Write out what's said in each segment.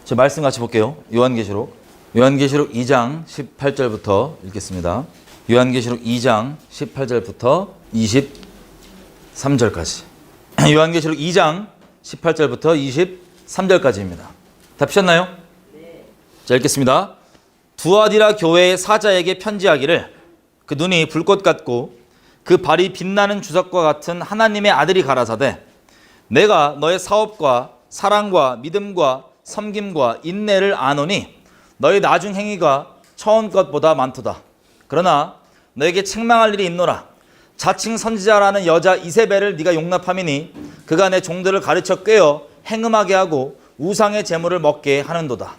제 말씀 같이 볼게요. 요한계시록 2장 18절부터 읽겠습니다. 요한계시록 2장 18절부터 23절까지. 요한계시록 2장 18절부터 23절까지입니다. 다 피셨나요? 네. 자, 읽겠습니다. 두아디라 교회의 사자에게 편지하기를, 그 눈이 불꽃 같고 그 발이 빛나는 주석과 같은 하나님의 아들이 가라사대, 내가 너의 사업과 사랑과 믿음과 섬김과 인내를 아노니 너의 나중 행위가 처음 것보다 많도다. 그러나 너에게 책망할 일이 있노라. 자칭 선지자라는 여자 이세벨을 네가 용납함이니 그가 내 종들을 가르쳐 꿰어 행음하게 하고 우상의 제물을 먹게 하는도다.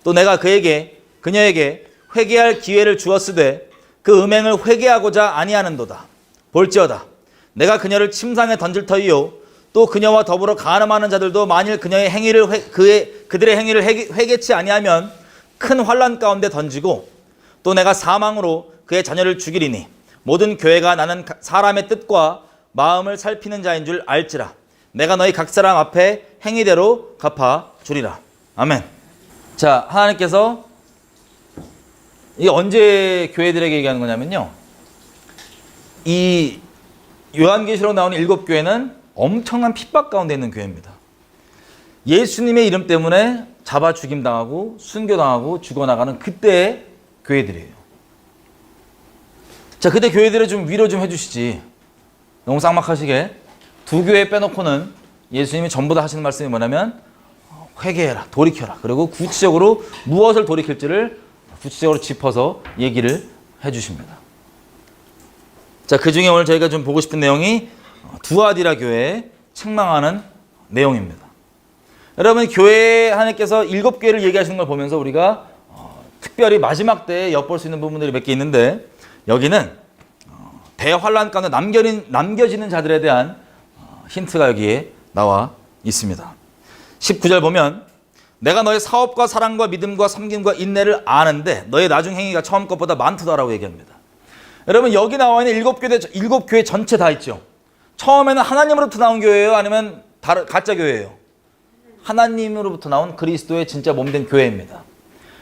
또 내가 그녀에게 회개할 기회를 주었으되 그 음행을 회개하고자 아니하는도다. 볼지어다, 내가 그녀를 침상에 던질 터이요 또 그녀와 더불어 간음하는 자들도 만일 그들의 행위를 회개치 아니하면 큰 환난 가운데 던지고, 또 내가 사망으로 그의 자녀를 죽이리니 모든 교회가 나는 사람의 뜻과 마음을 살피는 자인 줄 알지라. 내가 너희 각 사람 앞에 행위대로 갚아 주리라. 아멘. 자, 하나님께서 이게 언제 교회들에게 얘기하는 거냐면요, 이 요한계시록 나오는 7교회는 엄청난 핍박 가운데 있는 교회입니다. 예수님의 이름 때문에 잡아 죽임당하고 순교당하고 죽어나가는 그때의 교회들이에요. 자, 그때 교회들을 좀 위로 좀 해주시지. 너무 쌍막하시게 두 교회 빼놓고는 예수님이 전부 다 하시는 말씀이 뭐냐면 회개해라, 돌이켜라. 그리고 구체적으로 무엇을 돌이킬지를 구체적으로 짚어서 얘기를 해주십니다. 자, 그 중에 오늘 저희가 좀 보고 싶은 내용이 두아디라 교회에 책망하는 내용입니다. 여러분, 교회 하나님께서 7교회를 얘기하시는 걸 보면서 우리가 특별히 마지막 때에 엿볼 수 있는 부분들이 몇 개 있는데, 여기는 대환란 가운데 남겨지는 자들에 대한 힌트가 여기에 나와 있습니다. 19절 보면 내가 너의 사업과 사랑과 믿음과 섬김과 인내를 아는데 너의 나중 행위가 처음 것보다 많도다라고 얘기합니다. 여러분, 여기 나와 있는 7교회 전체 다 있죠. 처음에는 하나님으로부터 나온 교회예요? 아니면 가짜 교회예요? 하나님으로부터 나온 그리스도의 진짜 몸된 교회입니다.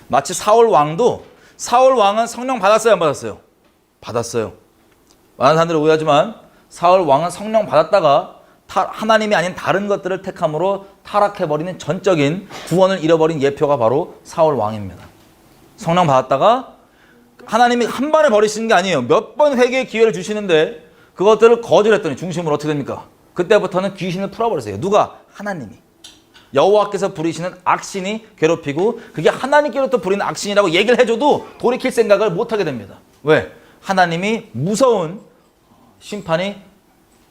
마치 사울 왕은 성령 받았어요? 안 받았어요? 받았어요. 많은 사람들이 오해하지만 사울 왕은 성령 받았다가 하나님이 아닌 다른 것들을 택함으로 타락해버리는 전적인 구원을 잃어버린 예표가 바로 사울 왕입니다. 성령 받았다가 하나님이 한 번에 버리시는 게 아니에요. 몇 번 회개의 기회를 주시는데 그것들을 거절했더니 중심으로 어떻게 됩니까? 그때부터는 귀신을 풀어버렸어요. 누가? 하나님이. 여호와께서 부리시는 악신이 괴롭히고 그게 하나님께로부터 부리는 악신이라고 얘기를 해줘도 돌이킬 생각을 못하게 됩니다. 왜? 하나님이 무서운 심판이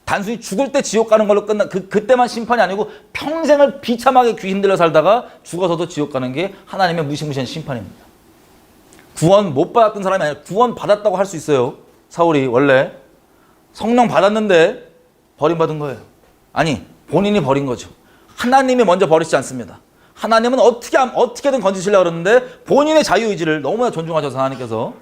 단순히 죽을 때 지옥 가는 걸로 그때만 심판이 아니고 평생을 비참하게 귀신들로 살다가 죽어서도 지옥 가는 게 하나님의 무시무시한 심판입니다. 구원 못 받았던 사람이 아니라 구원 받았다고 할 수 있어요. 사울이 원래 성령 받았는데 버림받은 거예요. 아니, 본인이 버린 거죠. 하나님이 먼저 버리지 않습니다. 하나님은 어떻게든 건지시려고 그러는데 본인의 자유의지를 너무나 존중하셔서 하나님께서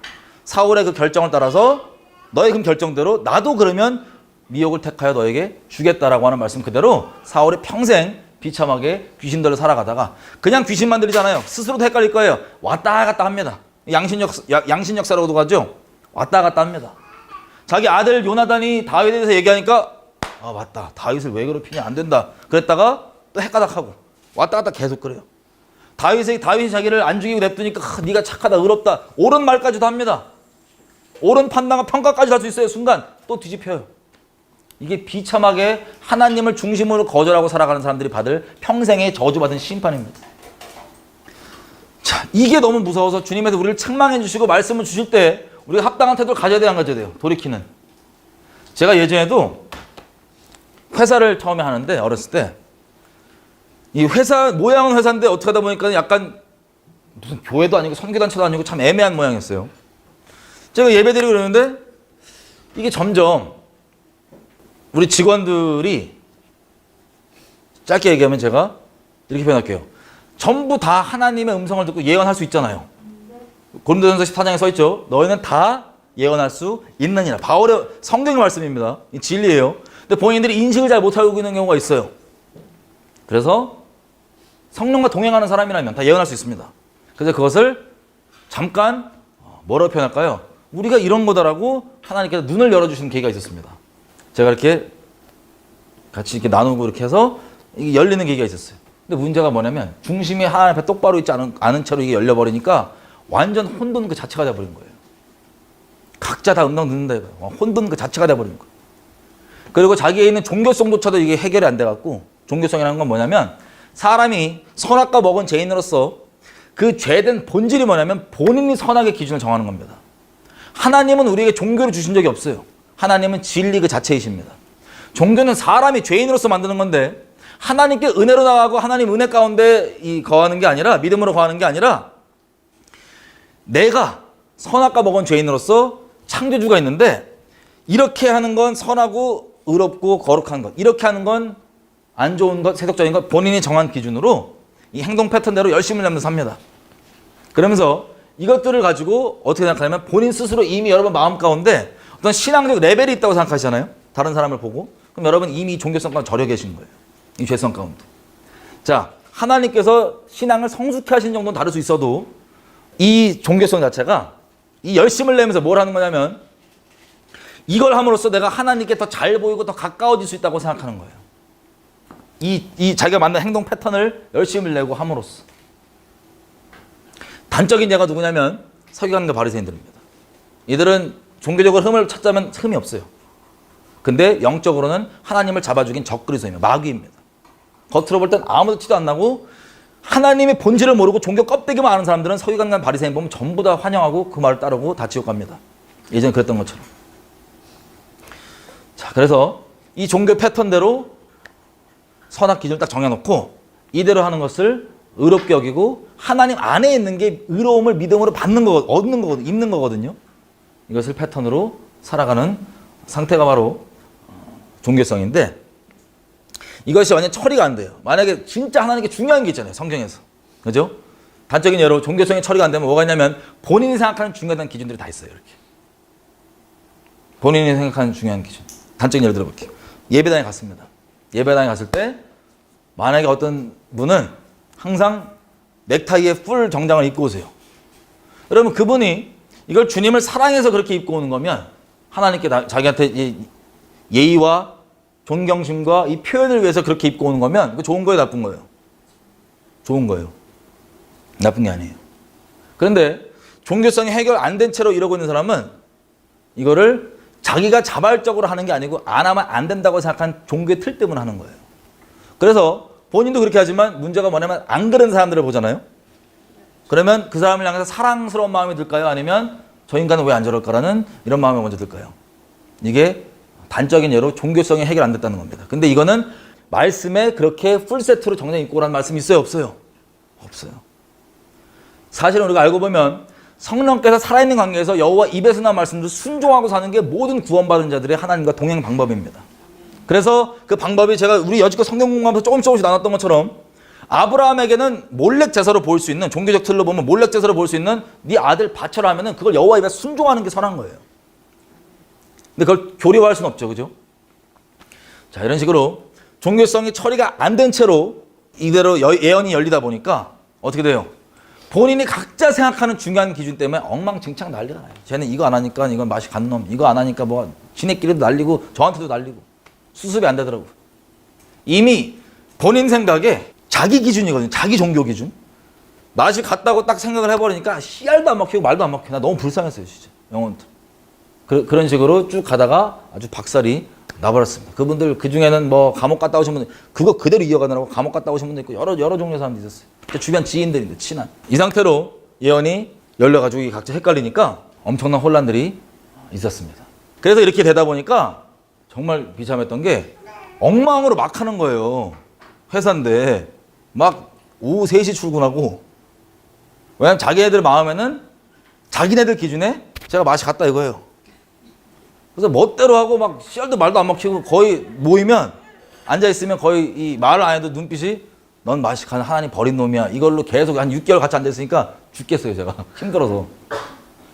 사울의 그 결정을 따라서 너의 그 결정대로 나도 그러면 미혹을 택하여 너에게 주겠다라고 하는 말씀 그대로 사울이 평생 비참하게 귀신들로 살아가다가 그냥 귀신만 들리잖아요. 스스로도 헷갈릴 거예요. 왔다 갔다 합니다. 양신 역사라고도 하죠. 왔다 갔다 합니다. 자기 아들 요나단이 다윗에 대해서 얘기하니까 아, 맞다, 다윗을 왜 괴롭히냐, 안 된다 그랬다가 또 헷가닥하고 왔다 갔다 계속 그래요. 다윗이 자기를 안 죽이고 냅두니까 네가 착하다, 의롭다, 옳은 말까지도 합니다. 옳은 판단과 평가까지 할 수 있어요. 순간 또 뒤집혀요. 이게 비참하게 하나님을 중심으로 거절하고 살아가는 사람들이 받을 평생의 저주받은 심판입니다. 자, 이게 너무 무서워서 주님께서 우리를 책망해 주시고 말씀을 주실 때 우리가 합당한 태도를 가져야 돼요, 안 가져야 돼요? 돌이키는. 제가 예전에도 회사를 처음에 하는데, 어렸을 때 이 회사 모양은 회사인데 어떻게 하다 보니까 약간 무슨 교회도 아니고 선교단체도 아니고 참 애매한 모양이었어요. 제가 예배드리고 그러는데 이게 점점 우리 직원들이, 짧게 얘기하면 제가 이렇게 표현할게요. 전부 다 하나님의 음성을 듣고 예언할 수 있잖아요. 고린도전서 14장에 써 있죠. 너희는 다 예언할 수 있느니라. 바울의 성경의 말씀입니다. 이 진리예요. 근데 본인들이 인식을 잘 못하고 있는 경우가 있어요. 그래서 성령과 동행하는 사람이라면 다 예언할 수 있습니다. 그래서 그것을 잠깐 뭐라고 표현할까요? 우리가 이런 거다라고 하나님께서 눈을 열어주시는 계기가 있었습니다. 제가 이렇게 같이 이렇게 나누고 이렇게 해서 이게 열리는 계기가 있었어요. 근데 문제가 뭐냐면 중심이 하나님 앞에 똑바로 있지 않은 채로 이게 열려버리니까 완전 혼돈 그 자체가 돼버린 거예요. 각자 다 음당 듣는다 이거예요. 혼돈 그 자체가 돼버린 거예요. 그리고 자기에 있는 종교성조차도 이게 해결이 안 돼갖고, 종교성이라는 건 뭐냐면 사람이 선악과 먹은 죄인으로서 그 죄된 본질이 뭐냐면 본인이 선악의 기준을 정하는 겁니다. 하나님은 우리에게 종교를 주신 적이 없어요. 하나님은 진리 그 자체이십니다. 종교는 사람이 죄인으로서 만드는 건데 하나님께 은혜로 나가고 하나님 은혜 가운데 거하는 게 아니라, 믿음으로 거하는 게 아니라, 내가 선악과 먹은 죄인으로서 창조주가 있는데 이렇게 하는 건 선하고 의롭고 거룩한 것, 이렇게 하는 건 안 좋은 것, 세속적인 것, 본인이 정한 기준으로 이 행동 패턴대로 열심을 내면서 삽니다. 그러면서 이것들을 가지고 어떻게 생각하냐면 본인 스스로 이미 여러분 마음 가운데 어떤 신앙적 레벨이 있다고 생각하시잖아요. 다른 사람을 보고. 그럼 여러분 이미 종교성 가운데 절여 계신 거예요. 이 죄성 가운데. 자, 하나님께서 신앙을 성숙해 하신 정도는 다를 수 있어도 이 종교성 자체가 이 열심을 내면서 뭘 하는 거냐면 이걸 함으로써 내가 하나님께 더 잘 보이고 더 가까워질 수 있다고 생각하는 거예요. 이 자기가 만든 행동 패턴을 열심을 내고 함으로써. 단적인 예가 누구냐면 서기관과 바리새인들입니다. 이들은 종교적으로 흠을 찾자면 흠이 없어요. 근데 영적으로는 하나님을 잡아 죽인 적그리스도입니다. 마귀입니다. 겉으로 볼 땐 아무도 티도 안 나고 하나님의 본질을 모르고 종교 껍데기만 아는 사람들은 서기관과 바리새인 보면 전부 다 환영하고 그 말을 따르고 다 지옥 갑니다. 예전에 그랬던 것처럼. 자, 그래서 이 종교 패턴대로 선악 기준을 딱 정해놓고 이대로 하는 것을 의롭게 여기고 하나님 안에 있는 게 의로움을 믿음으로 받는 거, 얻는 거거든요. 입는 거거든요. 이것을 패턴으로 살아가는 상태가 바로 종교성인데, 이것이 완전 처리가 안 돼요. 만약에 진짜 하나님께 중요한 게 있잖아요. 성경에서. 그죠? 단적인 예로 종교성이 처리가 안 되면 뭐가 있냐면 본인이 생각하는 중요한 기준들이 다 있어요. 이렇게. 본인이 생각하는 중요한 기준. 단적인 예를 들어볼게요. 예배당에 갔습니다. 예배당에 갔을 때 만약에 어떤 분은 항상 넥타이에 풀 정장을 입고 오세요. 여러분 그분이 이걸 주님을 사랑해서 그렇게 입고 오는 거면 하나님께 자기한테 예의와 존경심과 이 표현을 위해서 그렇게 입고 오는 거면 그거 좋은 거예요, 나쁜 거예요? 좋은 거예요. 나쁜 게 아니에요. 그런데 종교성이 해결 안 된 채로 이러고 있는 사람은 이거를 자기가 자발적으로 하는 게 아니고 안 하면 안 된다고 생각한 종교의 틀 때문에 하는 거예요. 그래서 본인도 그렇게 하지만 문제가 뭐냐면 안 그런 사람들을 보잖아요. 그러면 그 사람을 향해서 사랑스러운 마음이 들까요? 아니면 저 인간은 왜 안 저럴까라는 이런 마음이 먼저 들까요? 이게 단적인 예로 종교성이 해결 안 됐다는 겁니다. 근데 이거는 말씀에 그렇게 풀세트로 정장 입고 오라는 말씀이 있어요? 없어요? 없어요. 사실은 우리가 알고 보면 성령께서 살아있는 관계에서 여호와 입에서 나온 말씀을 순종하고 사는 게 모든 구원받은 자들의 하나님과 동행 방법입니다. 그래서 그 방법이 제가 우리 여지껏 성경 공부하면서 조금씩 나눴던 것처럼 아브라함에게는 몰렉 제사로 볼 수 있는, 종교적 틀로 보면 몰렉 제사로 볼 수 있는 네 아들 바쳐라 하면은 그걸 여호와 입에 순종하는 게 선한 거예요. 근데 그걸 교리화할 수는 없죠. 그죠? 자, 이런 식으로 종교성이 처리가 안 된 채로 이대로 예언이 열리다 보니까 어떻게 돼요? 본인이 각자 생각하는 중요한 기준 때문에 엉망진창 난리가 나요. 쟤는 이거 안 하니까 이건 맛이 간 놈, 이거 안 하니까 뭐 지네끼리도 날리고 저한테도 날리고 수습이 안 되더라고요. 이미 본인 생각에 자기 기준이거든요. 자기 종교 기준. 맛이 같다고 딱 생각을 해버리니까 씨알도 안 먹히고 말도 안 먹혀. 나 너무 불쌍했어요, 진짜. 영혼들. 그런 식으로 쭉 가다가 아주 박살이 나버렸습니다. 그분들 그 중에는 뭐 감옥 갔다 오신 분들 그거 그대로 이어가느라고 감옥 갔다 오신 분도 있고 여러 종류의 사람도 있었어요. 주변 지인들인데 친한. 이 상태로 예언이 열려가지고 각자 헷갈리니까 엄청난 혼란들이 있었습니다. 그래서 이렇게 되다 보니까 정말 비참했던 게 엉망으로 막 하는 거예요. 회사인데 막 오후 3시 출근하고, 왜냐면 자기네들 마음에는 자기네들 기준에 제가 맛이 같다 이거예요. 그래서 멋대로 하고 막 씨알도 말도 안 먹히고 거의 모이면 앉아있으면 거의 이 말을 안 해도 눈빛이 넌 맛이 간 하나님 버린 놈이야. 이걸로 계속 한 6개월 같이 앉아있으니까 죽겠어요, 제가. 힘들어서.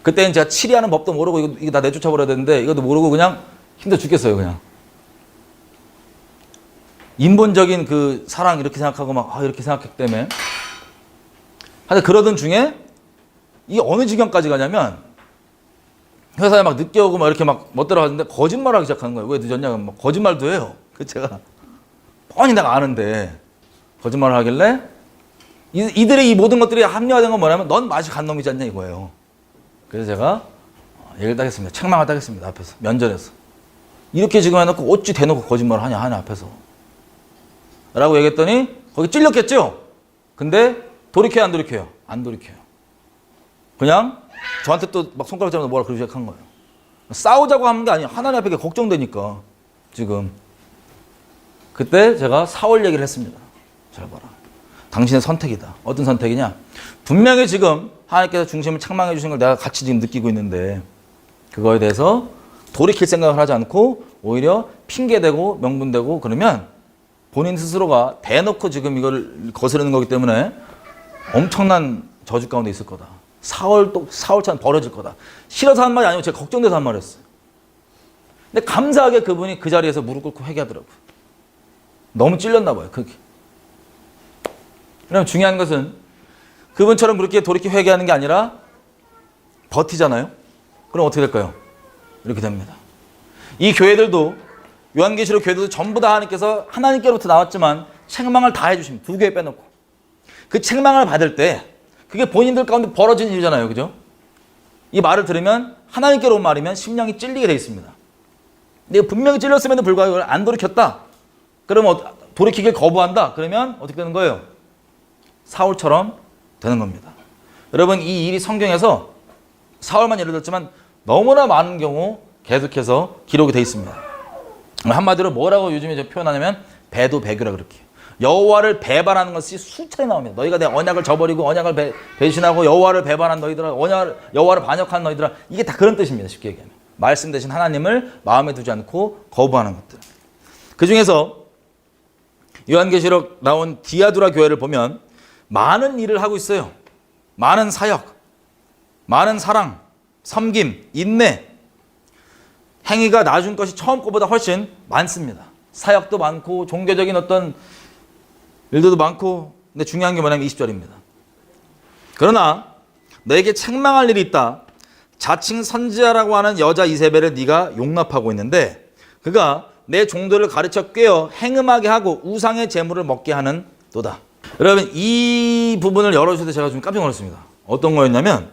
그때는 제가 치리하는 법도 모르고 이거 다 내쫓아버려야 되는데 이것도 모르고 그냥 힘들어 죽겠어요, 그냥. 인본적인 그 사랑 이렇게 생각하고 막 이렇게 생각했기 때문에 하여튼 그러던 중에 이 어느 지경까지 가냐면 회사에 막 늦게 오고 막 이렇게 막 멋대로 하는데 거짓말하기 시작하는 거예요. 왜 늦었냐고 막 거짓말도 해요. 그 제가 뻔히 내가 아는데 거짓말을 하길래 이들의 이 모든 것들이 합리화된 건 뭐냐면 넌 맛이 간 놈이지 않냐 이거예요. 그래서 제가 얘기를 하겠습니다. 책망을 하겠습니다. 앞에서 면전에서 이렇게 지금 해놓고 어찌 대놓고 거짓말을 하냐 앞에서 라고 얘기했더니 거기 찔렸겠죠. 근데 돌이켜요 안 돌이켜요? 안 돌이켜요. 그냥 저한테 또 막 손가락 잡아서 뭐라 그러기 시작한 거예요. 싸우자고 하는 게 아니에요. 하나님 앞에 걱정되니까 지금. 그때 제가 4월 얘기를 했습니다. 잘 봐라. 당신의 선택이다. 어떤 선택이냐? 분명히 지금 하나님께서 중심을 책망해 주신 걸 내가 같이 지금 느끼고 있는데 그거에 대해서 돌이킬 생각을 하지 않고 오히려 핑계대고 명분대고 그러면 본인 스스로가 대놓고 지금 이걸 거스르는 거기 때문에 엄청난 저주 가운데 있을 거다. 4월차는 벌어질 거다. 싫어서 한 말이 아니고 제가 걱정돼서 한 말이었어요. 근데 감사하게 그분이 그 자리에서 무릎 꿇고 회개하더라고요. 너무 찔렸나 봐요. 그게. 그럼 중요한 것은 그분처럼 그렇게 돌이켜 회개하는 게 아니라 버티잖아요. 그럼 어떻게 될까요? 이렇게 됩니다. 이 교회들도 요한계시록 교회들도 전부 다 하나님께서 하나님께로부터 나왔지만 책망을 다 해주십니다. 두 교회 빼놓고. 그 책망을 받을 때 그게 본인들 가운데 벌어진 일이잖아요. 그죠? 이 말을 들으면 하나님께로 온 말이면 심령이 찔리게 돼 있습니다. 근데 분명히 찔렸음에도 불구하고 안 돌이켰다. 그러면 돌이키길 거부한다. 그러면 어떻게 되는 거예요? 사울처럼 되는 겁니다. 여러분 이 일이 성경에서 사울만 예를 들었지만 너무나 많은 경우 계속해서 기록이 돼 있습니다. 한마디로 뭐라고 요즘에 표현하냐면 배도배교라 그렇게 해요. 여호와를 배반하는 것이 수차례 나옵니다. 너희가 내 언약을 저버리고 언약을 배신하고 여호와를 배반한 너희들아, 여호와를 반역한 너희들아, 이게 다 그런 뜻입니다. 쉽게 얘기하면 말씀 대신 하나님을 마음에 두지 않고 거부하는 것들. 그 중에서 요한계시록 나온 디아두라 교회를 보면 많은 일을 하고 있어요. 많은 사역, 많은 사랑, 섬김, 인내, 행위가 나중 것이 처음 것보다 훨씬 많습니다. 사역도 많고 종교적인 어떤 일들도 많고. 근데 중요한 게 뭐냐면 20절입니다. 그러나 너에게 책망할 일이 있다. 자칭 선지자라고 하는 여자 이세벨을 네가 용납하고 있는데 그가 내 종들을 가르쳐 꿰어 행음하게 하고 우상의 재물을 먹게 하는 도다. 여러분 이 부분을 열어주셔서 제가 좀 깜짝 놀랐습니다. 어떤 거였냐면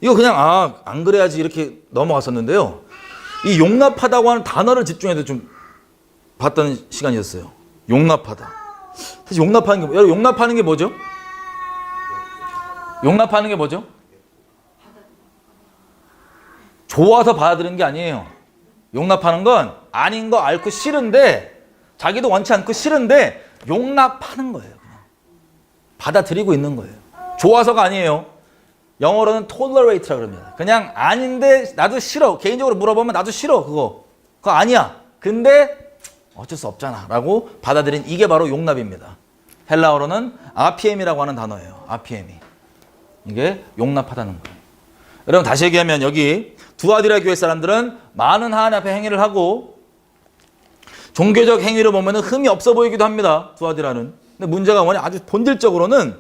이거 그냥 안 그래야지 이렇게 넘어갔었는데요. 이 용납하다고 하는 단어를 집중해서 좀 봤던 시간이었어요. 용납하다. 사실 용납하는 게 여러분 용납하는 게 뭐죠? 용납하는 게 뭐죠? 좋아서 받아들이는 게 아니에요. 용납하는 건 아닌 거 앓고 싫은데 자기도 원치 않고 싫은데 용납하는 거예요. 그냥. 받아들이고 있는 거예요. 좋아서가 아니에요. 영어로는 tolerate라고 합니다. 그냥 아닌데 나도 싫어. 개인적으로 물어보면 나도 싫어. 그거 아니야. 근데 어쩔 수 없잖아 라고 받아들인 이게 바로 용납입니다. 헬라어로는 RPM이라고 하는 단어예요. RPM이. 이게 용납하다는 거예요. 여러분 다시 얘기하면 여기 두아디라 교회 사람들은 많은 하나님 앞에 행위를 하고 종교적 행위로 보면 흠이 없어 보이기도 합니다. 두아디라는. 근데 문제가 뭐냐? 아주 본질적으로는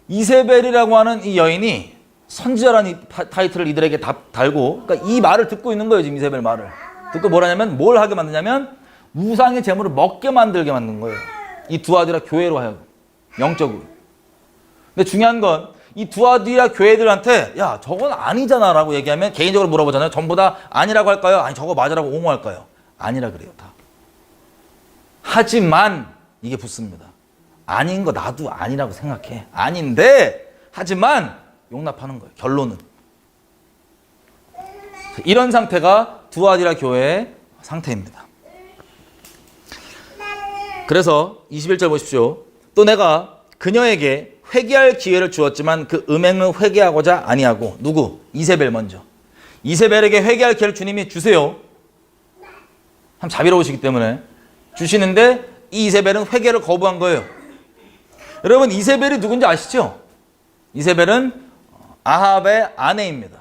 이세벨이라고 하는 이 여인이 선지자라는 타이틀을 이들에게 달고 그러니까 이 말을 듣고 있는 거예요. 지금 이세벨 말을. 듣고 뭐라냐면 뭘 하게 만드냐면 우상의 재물을 먹게 만들게 만든 거예요. 이 두아디라 교회로 하여금. 영적으로. 근데 중요한 건 이 두아디라 교회들한테 야 저건 아니잖아 라고 얘기하면 개인적으로 물어보잖아요. 전부 다 아니라고 할까요? 아니 저거 맞으라고 옹호할까요? 아니라 그래요. 다. 하지만 이게 붙습니다. 아닌 거 나도 아니라고 생각해. 아닌데 하지만 용납하는 거예요. 결론은. 이런 상태가 두아디라 교회의 상태입니다. 그래서 21절 보십시오. 또 내가 그녀에게 회개할 기회를 주었지만 그 음행을 회개하고자 아니하고 누구? 이세벨 먼저. 이세벨에게 회개할 기회를 주님이 주세요. 참 자비로우시기 때문에 주시는데 이 이세벨은 회개를 거부한 거예요. 여러분 이세벨이 누군지 아시죠? 이세벨은 아합의 아내입니다.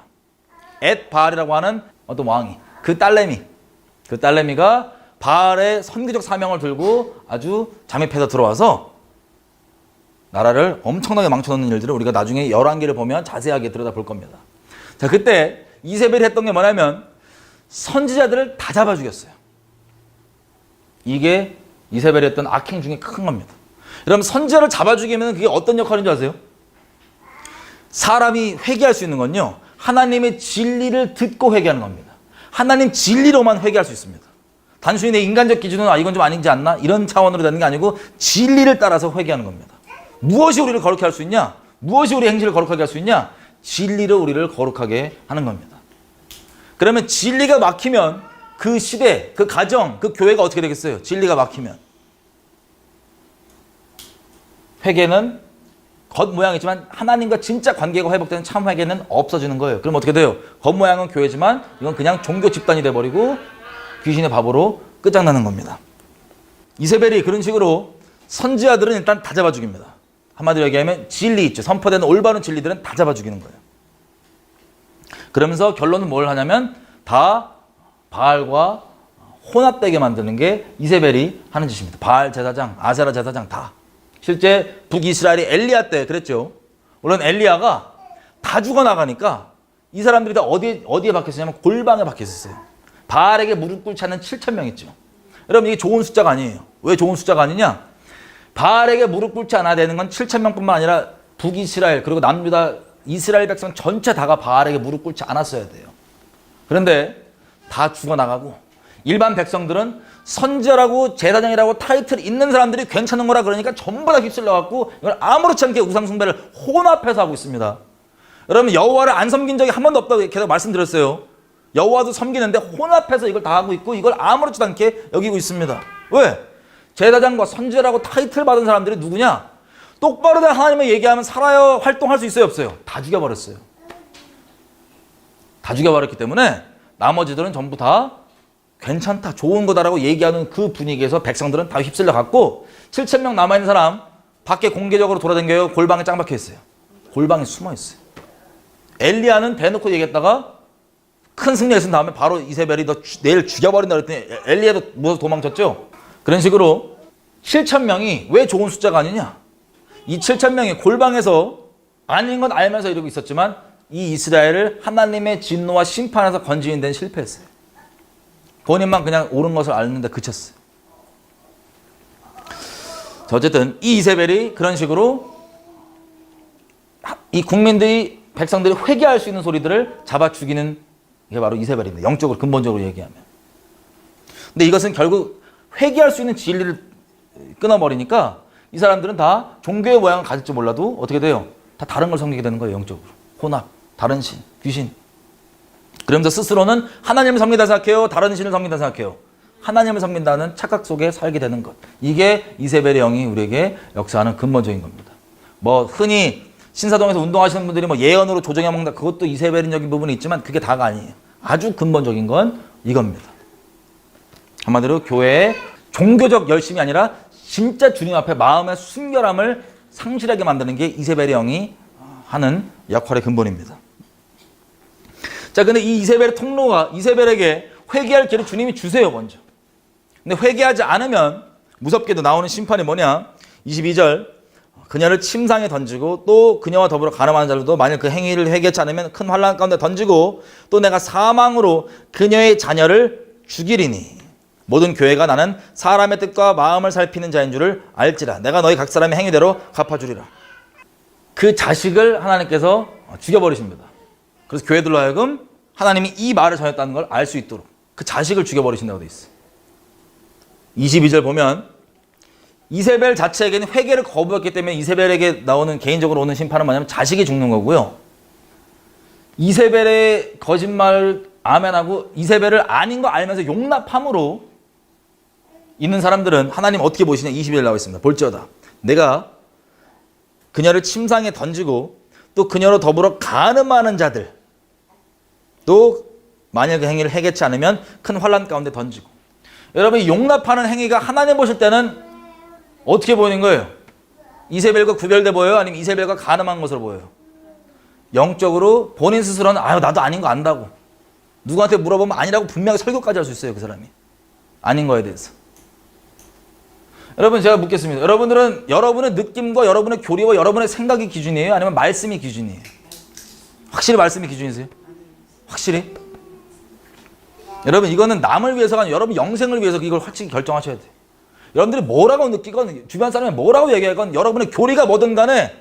엣바알이라고 하는 어떤 왕이 그 딸내미가 바알의 선교적 사명을 들고 아주 잠입해서 들어와서 나라를 엄청나게 망쳐놓는 일들을 우리가 나중에 열왕기를 보면 자세하게 들여다볼 겁니다. 자, 그때 이세벨이 했던 게 뭐냐면 선지자들을 다 잡아 죽였어요. 이게 이세벨이 했던 악행 중에 큰 겁니다. 여러분, 선지자를 잡아 죽이면 그게 어떤 역할인 줄 아세요? 사람이 회개할 수 있는 건요, 하나님의 진리를 듣고 회개하는 겁니다. 하나님 진리로만 회개할 수 있습니다. 단순히 내 인간적 기준은 이건 좀 아니지 않나? 이런 차원으로 되는 게 아니고 진리를 따라서 회개하는 겁니다. 무엇이 우리를 거룩하게 할 수 있냐? 무엇이 우리 행실을 거룩하게 할 수 있냐? 진리로 우리를 거룩하게 하는 겁니다. 그러면 진리가 막히면 그 시대, 그 가정, 그 교회가 어떻게 되겠어요? 진리가 막히면. 회개는 겉모양이지만 하나님과 진짜 관계가 회복되는 참 회개는 없어지는 거예요. 그럼 어떻게 돼요? 겉모양은 교회지만 이건 그냥 종교 집단이 돼버리고 귀신의 밥으로 끝장나는 겁니다. 이세벨이 그런 식으로 선지자들은 일단 다 잡아 죽입니다. 한마디로 얘기하면 진리 있죠. 선포되는 올바른 진리들은 다 잡아 죽이는 거예요. 그러면서 결론은 뭘 하냐면 다 바알과 혼합되게 만드는 게 이세벨이 하는 짓입니다. 바알 제사장, 아세라 제사장 다. 실제 북이스라엘이 엘리야 때 그랬죠. 물론 엘리야가 다 죽어나가니까 이 사람들이 다 어디에 박혔었냐면 골방에 박혔었어요. 바알에게 무릎 꿇지 않는 7,000명 있죠. 여러분, 이게 좋은 숫자가 아니에요. 왜 좋은 숫자가 아니냐? 바알에게 무릎 꿇지 않아야 되는 건 7,000명뿐만 아니라 북이스라엘 그리고 남유다 이스라엘 백성 전체 다가 바알에게 무릎 꿇지 않았어야 돼요. 그런데 다 죽어나가고 일반 백성들은 선지자라고 제사장이라고 타이틀 있는 사람들이 괜찮은 거라 그러니까 전부 다 휩쓸려갖고 이걸 아무렇지 않게 우상숭배를 혼합해서 하고 있습니다. 여러분, 여호와를 안 섬긴 적이 한 번도 없다고 계속 말씀드렸어요. 여호와도 섬기는데 혼합해서 이걸 다 하고 있고 이걸 아무렇지도 않게 여기고 있습니다. 왜? 제사장과 선지자라고 타이틀 받은 사람들이 누구냐? 똑바로 된 하나님을 얘기하면 살아요, 활동할 수 있어요, 없어요? 다 죽여버렸어요. 다 죽여버렸기 때문에 나머지들은 전부 다 괜찮다, 좋은 거다라고 얘기하는 그 분위기에서 백성들은 다 휩쓸려 갔고 7,000명 남아있는 사람 밖에 공개적으로 돌아다녀요. 골방에 짱 박혀 있어요. 골방에 숨어 있어요. 엘리야는 대놓고 얘기했다가 큰 승리했은 다음에 바로 이세벨이 너 내일 죽여버린다 그랬더니 엘리야도 무서워서 도망쳤죠. 그런 식으로 7,000명이 왜 좋은 숫자가 아니냐? 이 7,000명이 골방에서 아닌 건 알면서 이러고 있었지만 이 이스라엘을 하나님의 진노와 심판에서 건지는 데는 실패했어요. 본인만 그냥 옳은 것을 알는데 그쳤어요. 어쨌든 이 이세벨이 그런 식으로 이 국민들이 백성들이 회개할 수 있는 소리들을 잡아 죽이는 게 바로 이세벨입니다. 영적으로 근본적으로 얘기하면. 근데 이것은 결국 회개할 수 있는 진리를 끊어버리니까 이 사람들은 다 종교의 모양을 가질지 몰라도 어떻게 돼요? 다 다른 걸 섬기게 되는 거예요. 영적으로. 혼합, 다른 신, 귀신. 그러면서 스스로는 하나님을 섬긴다 생각해요? 다른 신을 섬긴다 생각해요? 하나님을 섬긴다는 착각 속에 살게 되는 것. 이게 이세벨의 영이 우리에게 역사하는 근본적인 겁니다. 뭐 흔히 신사동에서 운동하시는 분들이 뭐 예언으로 조정해 먹는다. 그것도 이세벨인적인 부분이 있지만 그게 다가 아니에요. 아주 근본적인 건 이겁니다. 한마디로 교회의 종교적 열심이 아니라 진짜 주님 앞에 마음의 순결함을 상실하게 만드는 게 이세벨의 영이 하는 역할의 근본입니다. 자, 근데 이 이세벨의 통로가 이세벨에게 회개할 길을 주님이 주세요, 먼저. 근데 회개하지 않으면 무섭게도 나오는 심판이 뭐냐? 22절. 그녀를 침상에 던지고 또 그녀와 더불어 가늠하는 자들도 만일 그 행위를 회개하지 않으면 큰 환난 가운데 던지고 또 내가 사망으로 그녀의 자녀를 죽이리니 모든 교회가 나는 사람의 뜻과 마음을 살피는 자인 줄을 알지라. 내가 너희 각 사람의 행위대로 갚아주리라. 그 자식을 하나님께서 죽여버리십니다. 그래서 교회들로 하여금 하나님이 이 말을 전했다는 걸 알 수 있도록 그 자식을 죽여버리신다고 돼 있어요. 22절 보면 이세벨 자체에게는 회개를 거부했기 때문에 이세벨에게 나오는 개인적으로 오는 심판은 뭐냐면 자식이 죽는 거고요. 이세벨의 거짓말 아멘하고 이세벨을 아닌 거 알면서 용납함으로 있는 사람들은 하나님 어떻게 보시냐. 22절 나와 있습니다. 볼지어다 내가 그녀를 침상에 던지고 또 그녀로 더불어 간음하는 자들 또 만약 그 행위를 해결치 않으면 큰 환난 가운데 던지고. 여러분, 용납하는 행위가 하나님 보실 때는 어떻게 보이는 거예요? 이세벨과 구별돼 보여요? 아니면 이세벨과 간음한 것으로 보여요? 영적으로 본인 스스로는 아유 나도 아닌 거 안다고 누구한테 물어보면 아니라고 분명히 설교까지 할 수 있어요. 그 사람이 아닌 거에 대해서. 여러분 제가 묻겠습니다. 여러분들은 여러분의 느낌과 여러분의 교리와 여러분의 생각이 기준이에요? 아니면 말씀이 기준이에요? 확실히 말씀이 기준이세요? 확실히? 여러분 이거는 남을 위해서가 아니라 여러분 영생을 위해서 이걸 확실히 결정하셔야 돼요. 여러분들이 뭐라고 느끼건 주변 사람이 뭐라고 얘기하건 여러분의 교리가 뭐든 간에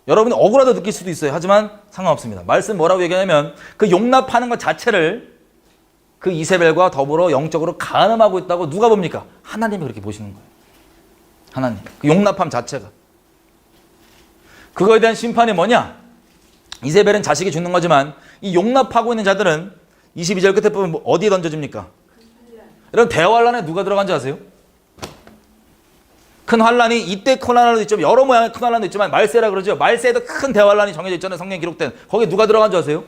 여러분이 억울하다 느낄 수도 있어요. 하지만 상관없습니다. 말씀 뭐라고 얘기하냐면 그 용납하는 것 자체를 그 이세벨과 더불어 영적으로 간음하고 있다고 누가 봅니까? 하나님이 그렇게 보시는 거예요. 하나님. 그 용납함 자체가. 그거에 대한 심판이 뭐냐? 이세벨은 자식이 죽는 거지만 이 용납하고 있는 자들은 22절 끝에 보면 어디에 던져집니까? 여러분 대환란에 누가 들어간지 아세요? 큰 환란이 이때 큰 환란도 있지만 여러 모양의 큰 환란도 있지만 말세라 그러죠. 말세에도 큰 대환란이 정해져 있잖아요. 성경에 기록된. 거기에 누가 들어간 줄 아세요?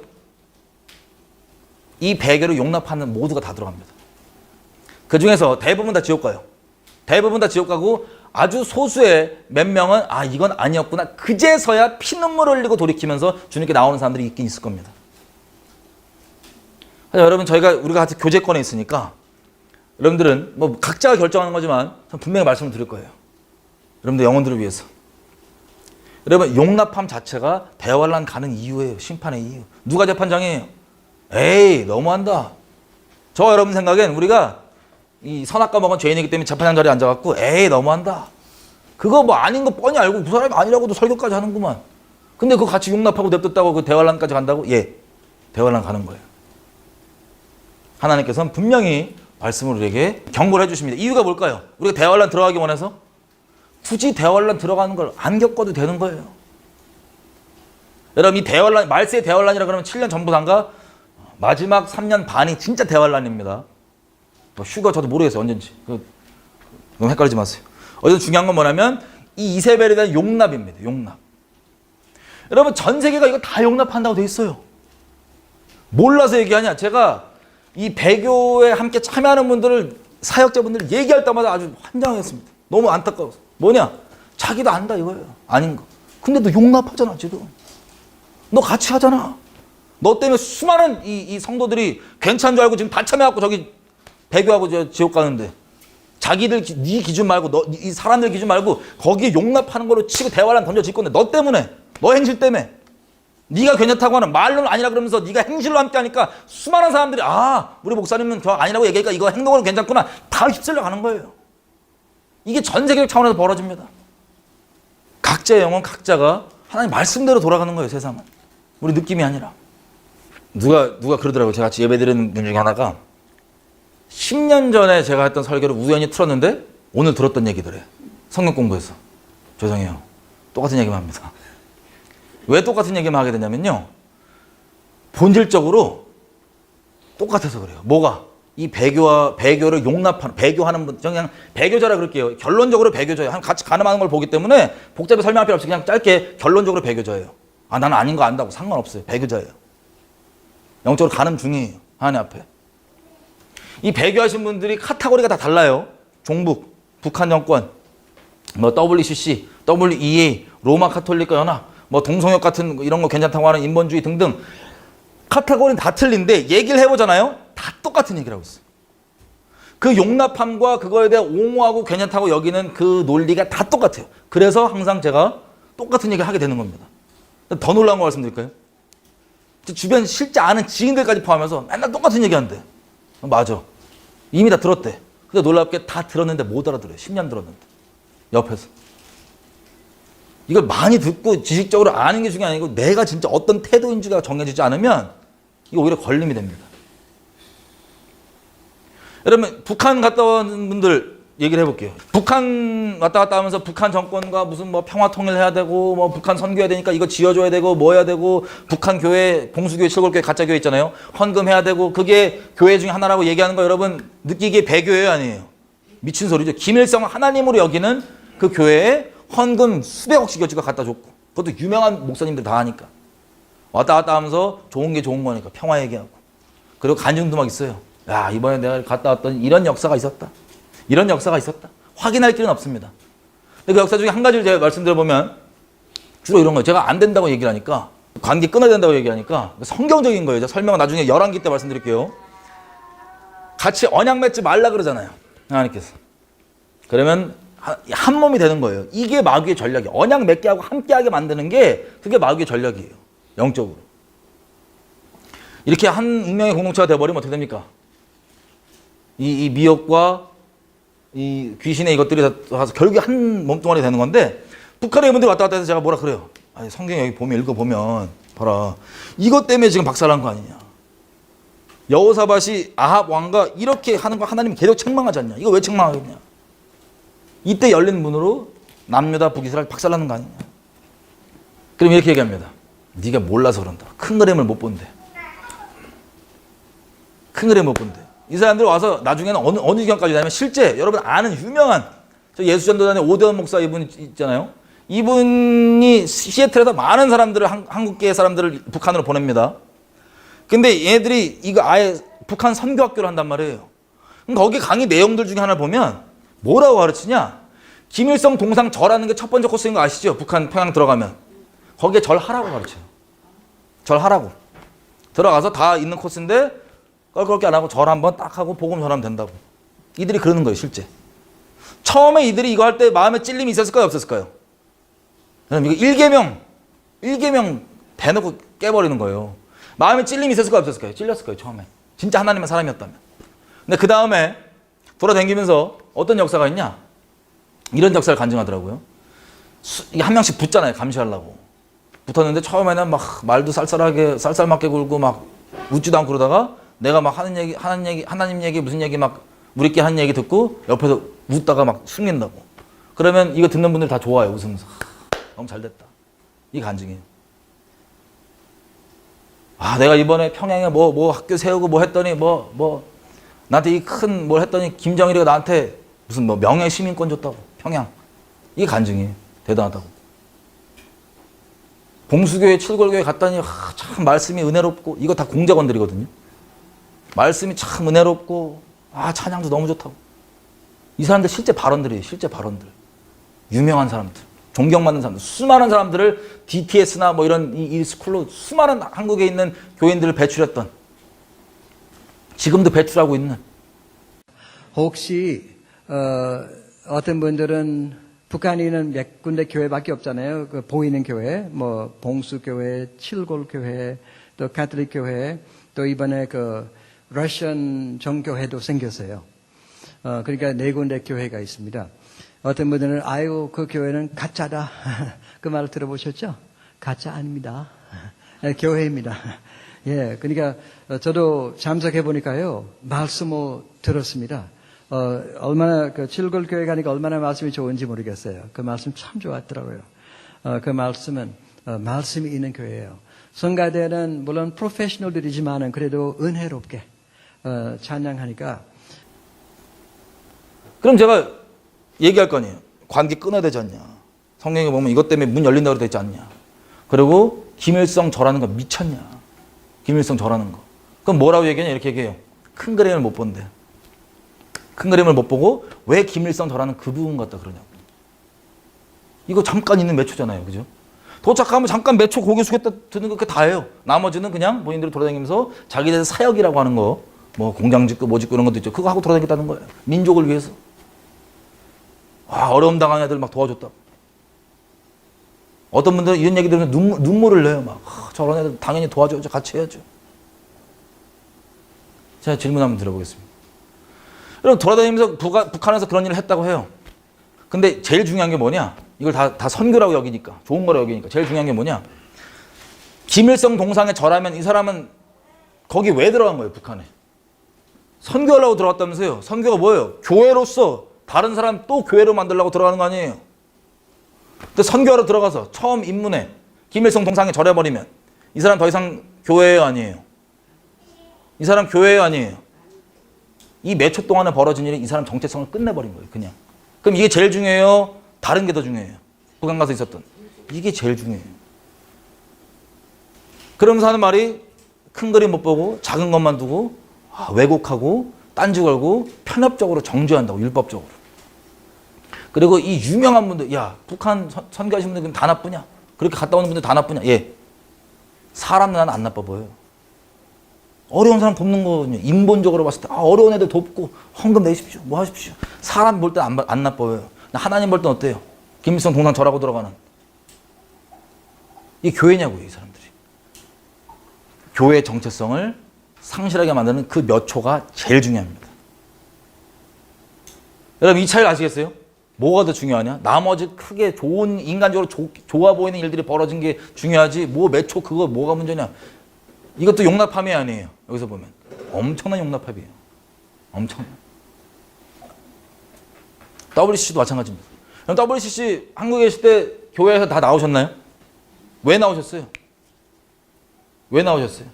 이 배교를 용납하는 모두가 다 들어갑니다. 그 중에서 대부분 다 지옥 가요. 대부분 다 지옥 가고 아주 소수의 몇 명은 아 이건 아니었구나. 그제서야 피눈물 흘리고 돌이키면서 주님께 나오는 사람들이 있긴 있을 겁니다. 여러분 우리가 같이 교제권에 있으니까 여러분들은 뭐 각자가 결정하는 거지만 분명히 말씀을 드릴 거예요. 여러분들 영혼들을 위해서. 여러분 용납함 자체가 대환란 가는 이유예요. 심판의 이유. 누가 재판장이에요? 에이 너무한다. 저 여러분 생각엔 우리가 이 선악과 먹은 죄인이기 때문에 재판장 자리에 앉아갖고 에이 너무한다. 그거 뭐 아닌 거 뻔히 알고 그 사람이 아니라고도 설교까지 하는구만. 근데 그거 같이 용납하고 냅뒀다고 그 대환란까지 간다고? 예. 대환란 가는 거예요. 하나님께서는 분명히 말씀을 우리에게 경고를 해주십니다. 이유가 뭘까요? 우리가 대환란 들어가기 원해서? 굳이 대환란 들어가는 걸 안 겪어도 되는 거예요. 여러분 이 대환란, 말세의 대환란이라 그러면 7년 전부단가 마지막 3년 반이 진짜 대환란입니다. 뭐 휴가 저도 모르겠어요. 언젠지. 너무 헷갈리지 마세요. 어쨌든 중요한 건 뭐냐면 이 이세벨에 대한 용납입니다. 용납. 여러분 전 세계가 이거 다 용납한다고 돼 있어요. 몰라서 얘기하냐. 제가 이 배교에 함께 참여하는 분들을 사역자분들 얘기할 때마다 아주 환장했습니다. 너무 안타까워서. 뭐냐? 자기도 안다 이거예요. 아닌 거. 근데 너 용납하잖아 지금. 너 같이 하잖아. 너 때문에 수많은 이 성도들이 괜찮은 줄 알고 지금 다 참여하고 저기 배교하고 지옥 가는데 자기들 네 기준 말고 이 사람들 기준 말고 거기에 용납하는 거로 치고 대화란 던져질 건데 너 때문에 너 행실 때문에 네가 괜찮다고 하는 말로는 아니라 그러면서 네가 행실로 함께 하니까 수많은 사람들이 아 우리 목사님은 저 아니라고 얘기하니까 이거 행동으로 괜찮구나 다 휩쓸려 가는 거예요. 이게 전 세계적 차원에서 벌어집니다. 각자의 영혼 각자가 하나님 말씀대로 돌아가는 거예요. 세상은. 우리 느낌이 아니라. 누가 그러더라고요. 제가 같이 예배드리는 분 중에 하나가 10년 전에 제가 했던 설교를 우연히 틀었는데 오늘 들었던 얘기더래요. 성경 공부해서. 죄송해요. 똑같은 얘기만 합니다. 왜 똑같은 얘기만 하게 되냐면요. 본질적으로 똑같아서 그래요. 뭐가? 이 배교를 용납하는, 배교하는 분, 그냥 배교자라 그럴게요. 결론적으로 배교자예요. 같이 가늠하는 걸 보기 때문에 복잡히 설명할 필요 없이 그냥 짧게 결론적으로 배교자예요. 아, 나는 아닌 거 안다고 상관없어요. 배교자예요. 영적으로 가늠 중이에요. 하나님 앞에. 이 배교하신 분들이 카테고리가 다 달라요. 종북, 북한 정권, 뭐 WCC, WEA, 로마 카톨릭과 연합, 뭐 동성역 같은 이런 거 괜찮다고 하는 인본주의 등등 카테고리는 다 틀린데 얘기를 해보잖아요. 다 똑같은 얘기를 하고 있어요. 그 용납함과 그거에 대해 옹호하고 괜찮다고 여기는 그 논리가 다 똑같아요. 그래서 항상 제가 똑같은 얘기를 하게 되는 겁니다. 더 놀라운 거 말씀드릴까요? 주변 실제 아는 지인들까지 포함해서 맨날 똑같은 얘기 하는데 맞아. 이미 다 들었대. 근데 놀랍게 다 들었는데 못 알아들어요. 10년 들었는데. 옆에서. 이걸 많이 듣고 지식적으로 아는 게 중요한 게 아니고 내가 진짜 어떤 태도인지가 정해지지 않으면 이거 오히려 걸림이 됩니다. 여러분 북한 갔다 온 분들 얘기를 해볼게요. 북한 왔다 갔다 하면서 북한 정권과 무슨 뭐 평화 통일해야 되고 뭐 북한 선교해야 되니까 이거 지어줘야 되고 뭐 해야 되고 북한 교회 봉수교회 칠골교회 가짜교회 있잖아요. 헌금해야 되고 그게 교회 중에 하나라고 얘기하는 거 여러분 느끼기에 배교예요 아니에요? 미친 소리죠. 김일성 하나님으로 여기는 그 교회에 헌금 수백억씩 여지가 갖다 줬고 그것도 유명한 목사님들 다 하니까 왔다 갔다 하면서 좋은 게 좋은 거니까 평화 얘기하고 그리고 간증도 막 있어요. 야 이번에 내가 갔다 왔더니 이런 역사가 있었다. 이런 역사가 있었다. 확인할 길은 없습니다. 근데 그 역사 중에 한 가지를 제가 말씀드려보면 주로 이런 거예요. 제가 안 된다고 얘기를 하니까 관계 끊어야 된다고 얘기하니까 성경적인 거예요. 설명은 나중에 11기 때 말씀드릴게요. 같이 언약 맺지 말라 그러잖아요. 하나님께서. 그러면 한 몸이 되는 거예요. 이게 마귀의 전략이에요. 언약 맺게 하고 함께하게 만드는 게 그게 마귀의 전략이에요. 영적으로. 이렇게 한 운명의 공동체가 되어버리면 어떻게 됩니까? 이 미역과 이 귀신의 이것들이 다 와서 결국에 한 몸뚱아리 되는 건데, 북한의 분들이 왔다 갔다 해서 제가 뭐라 그래요. 아니, 성경 여기 보면 읽어보면 봐라. 이것 때문에 지금 박살난 거 아니냐. 여호사밧이 아합 왕과 이렇게 하는 거 하나님이 계속 책망하지 않냐. 이거 왜 책망하겠냐. 이때 열린 문으로 남유다 북이스라엘 박살나는 거 아니냐. 그럼 이렇게 얘기합니다. 네가 몰라서 그런다. 큰 그림을 못 본대. 큰 그림 못 본대. 이 사람들 와서 나중에는 어느 지경까지 되냐면 실제 여러분 아는 유명한 저 예수전도단의 오대원 목사 이분 있잖아요. 이분이 시애틀에서 많은 사람들을 한국계 사람들을 북한으로 보냅니다. 근데 얘들이 이거 아예 북한 선교학교를 한단 말이에요. 그럼 거기 강의 내용들 중에 하나 보면 뭐라고 가르치냐? 김일성 동상 절하는 게 첫 번째 코스인 거 아시죠? 북한 평양 들어가면 거기에 절하라고 가르쳐요. 절하라고. 들어가서 다 있는 코스인데 껄끄럽게 안 하고 절 한번 딱 하고 복음 전하면 된다고. 이들이 그러는 거예요, 실제. 처음에 이들이 이거 할 때 마음에 찔림이 있었을까요, 없었을까요? 이거 1계명 대놓고 깨버리는 거예요. 마음에 찔림이 있었을까요, 없었을까요? 찔렸을 거예요, 처음에. 진짜 하나님의 사람이었다면. 근데 그 다음에 돌아다니면서 어떤 역사가 있냐? 이런 역사를 간증하더라고요. 이게 한 명씩 붙잖아요, 감시하려고. 붙었는데 처음에는 막 말도 쌀쌀맞게 굴고 막 웃지도 않고 그러다가 내가 막 하는 얘기, 하나님 얘기, 무슨 얘기 막 우리끼리 하는 얘기 듣고 옆에서 웃다가 막 숨긴다고. 그러면 이거 듣는 분들 다 좋아요, 웃으면서. 너무 잘 됐다. 이게 간증이에요. 아, 내가 이번에 평양에 뭐 학교 세우고 뭐 했더니 나한테 이 큰 뭘 했더니 김정일이가 나한테 무슨 뭐 명예 시민권 줬다고. 평양. 이게 간증이에요. 대단하다고. 봉수교회, 칠골교회 갔더니 참 말씀이 은혜롭고, 이거 다 공작원들이거든요. 말씀이 참 은혜롭고, 찬양도 너무 좋다고. 이 사람들 실제 발언들이에요. 실제 발언들. 유명한 사람들. 존경받는 사람들. 수많은 사람들을 DTS나 뭐 이런 이 스쿨로 수많은 한국에 있는 교인들을 배출했던, 지금도 배출하고 있는. 혹시 어떤 분들은 북한에 있는 몇 군데 교회밖에 없잖아요. 그 보이는 교회, 뭐 봉수교회, 칠골교회, 또 가톨릭 교회, 또 이번에 그 러시안 정교회도 생겼어요. 그러니까 네 군데 교회가 있습니다. 어떤 분들은 아유 그 교회는 가짜다. 그 말을 들어보셨죠? 가짜 아닙니다. 교회입니다. 예, 그러니까 저도 참석해 보니까요 말씀을 들었습니다. 얼마나 그 칠골교회 가니까 얼마나 말씀이 좋은지 모르겠어요. 그 말씀 참 좋았더라고요. 그 말씀은 말씀이 있는 교회예요. 성가대는 물론 프로페셔널들이지만은 그래도 은혜롭게 찬양하니까. 그럼 제가 얘기할 거 아니에요. 관계 끊어야 되지 않냐. 성경에 보면 이것 때문에 문 열린다고 되지 않냐. 그리고 김일성 절하는 거 미쳤냐. 김일성 절하는 거. 그럼 뭐라고 얘기하냐. 이렇게 얘기해요. 큰 그림을 못 본대. 큰 그림을 못 보고 왜 김일성 절하는 그 부분 같다 그러냐고. 이거 잠깐 있는 몇 초잖아요. 그죠? 도착하면 잠깐 몇 초 고개 숙였다 드는 거 그게 다예요. 나머지는 그냥 본인들이 돌아다니면서 자기들 사역이라고 하는 거, 뭐 공장 짓고 뭐 짓고 이런 것도 있죠. 그거 하고 돌아다니겠다는 거예요. 민족을 위해서. 어려움 당한 애들 막 도와줬다. 어떤 분들은 이런 얘기 들으면 눈물을 내요. 막 저런 애들 당연히 도와줘야죠. 같이 해야죠. 제가 질문 한번 드려보겠습니다. 여러분 돌아다니면서 북한에서 그런 일을 했다고 해요. 근데 제일 중요한 게 뭐냐? 이걸 다 선교라고 여기니까, 좋은 거라고 여기니까 제일 중요한 게 뭐냐? 김일성 동상에 절하면 이 사람은 거기 왜 들어간 거예요? 북한에. 선교하려고 들어갔다면서요. 선교가 뭐예요? 교회로서 다른 사람 또 교회로 만들려고 들어가는 거 아니에요. 근데 선교하러 들어가서 처음 입문에 김일성 동상에 절해버리면 이 사람 더 이상 교회예요, 아니에요? 이 사람 교회예요, 아니에요? 이 몇 초 동안에 벌어진 일이 이 사람 정체성을 끝내버린 거예요, 그냥. 그럼 이게 제일 중요해요? 다른 게 더 중요해요? 북한 가서 있었던. 이게 제일 중요해요. 그러면서 하는 말이 큰 그림 못 보고 작은 것만 두고 왜곡하고 딴지 걸고 편협적으로 정죄한다고, 율법적으로. 그리고 이 유명한 분들, 야, 북한 선교하신 분들 다 나쁘냐? 그렇게 갔다 오는 분들 다 나쁘냐? 예. 사람 눈에는 안 나빠 보여요. 어려운 사람 돕는 거거든요. 인본적으로 봤을 때 어려운 애들 돕고 헌금 내십시오. 뭐 하십시오. 사람 볼 때 안 나빠요. 하나님 볼 땐 어때요? 김일성 동상 절하고 들어가는. 이게 교회냐고요, 이 사람들이. 교회의 정체성을 상실하게 만드는 그 몇 초가 제일 중요합니다. 여러분 이 차이를 아시겠어요? 뭐가 더 중요하냐? 나머지 크게 좋은 인간적으로 좋아 보이는 일들이 벌어진 게 중요하지 뭐 몇 초 그거 뭐가 문제냐? 이것도 용납함이 아니에요. 여기서 보면 엄청난 용납함이에요. 엄청난. WCC도 마찬가지입니다. 그럼 WCC 한국에 계실 때 교회에서 다 나오셨나요? 왜 나오셨어요? 왜 나오셨어요?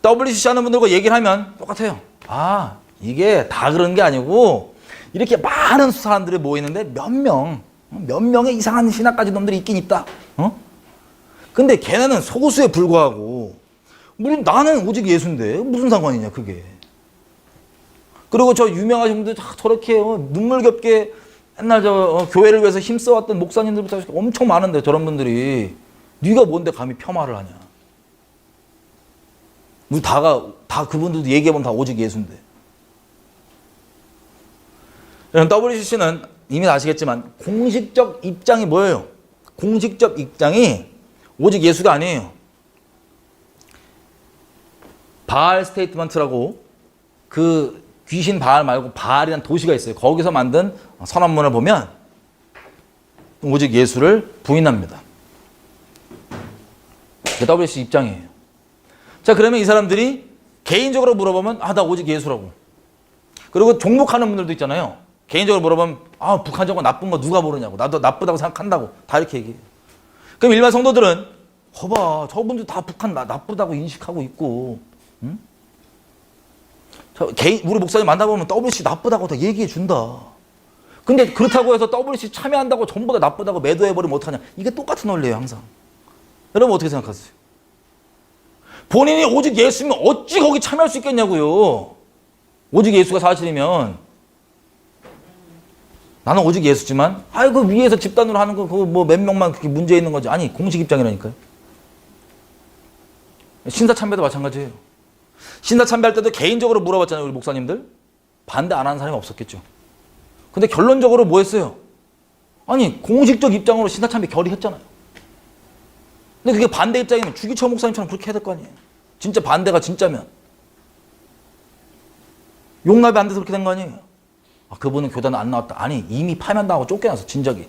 WCC 하는 분들과 얘기를 하면 똑같아요. 아, 이게 다 그런 게 아니고 이렇게 많은 사람들이 모이는데 몇 명의 이상한 신학가진 놈들이 있긴 있다. 근데 걔네는 소수에 불과하고 나는 오직 예수인데 무슨 상관이냐 그게. 그리고 저 유명하신 분들 저렇게 눈물겹게 옛날 교회를 위해서 힘써왔던 목사님들부터 엄청 많은데 저런 분들이 네가 뭔데 감히 폄하를 하냐. 우리 다 그분들도 얘기해보면 다 오직 예수인데. WCC는 이미 아시겠지만 공식적 입장이 뭐예요? 공식적 입장이 오직 예수가 아니에요. 바알 스테이트먼트라고 그 귀신 바알 말고 바알이라는 도시가 있어요. 거기서 만든 선언문을 보면 오직 예수를 부인합니다. WCC 입장이에요. 자, 그러면 이 사람들이 개인적으로 물어보면 나 오직 예수라고. 그리고 종목하는 분들도 있잖아요. 개인적으로 물어보면 북한 정권 나쁜 거 누가 모르냐고. 나도 나쁘다고 생각한다고. 다 이렇게 얘기해요. 그럼 일반 성도들은 거봐 저분들 다 북한 나쁘다고 인식하고 있고 응? 우리 목사님 만나보면 WCC 나쁘다고 다 얘기해 준다. 근데 그렇다고 해서 WCC 참여한다고 전부 다 나쁘다고 매도해버리면 어떡하냐. 이게 똑같은 원리예요 항상. 여러분 어떻게 생각하세요? 본인이 오직 예수면 어찌 거기 참여할 수 있겠냐고요. 오직 예수가 사실이면. 나는 오직 예수지만 그 위에서 집단으로 하는 거 그거 뭐 몇 명만 그렇게 문제 있는 거지. 아니 공식 입장이라니까요. 신사 참배도 마찬가지예요. 신사 참배할 때도 개인적으로 물어봤잖아요. 우리 목사님들. 반대 안 하는 사람이 없었겠죠. 근데 결론적으로 뭐 했어요? 아니 공식적 입장으로 신사 참배 결의했잖아요. 근데 그게 반대 입장이면 주기철 목사님처럼 그렇게 해야 될 거 아니에요. 진짜 반대가 진짜면. 용납이 안 돼서 그렇게 된 거 아니에요. 그분은 교단 안 나왔다. 아니 이미 파면당하고 쫓겨나서 진작에.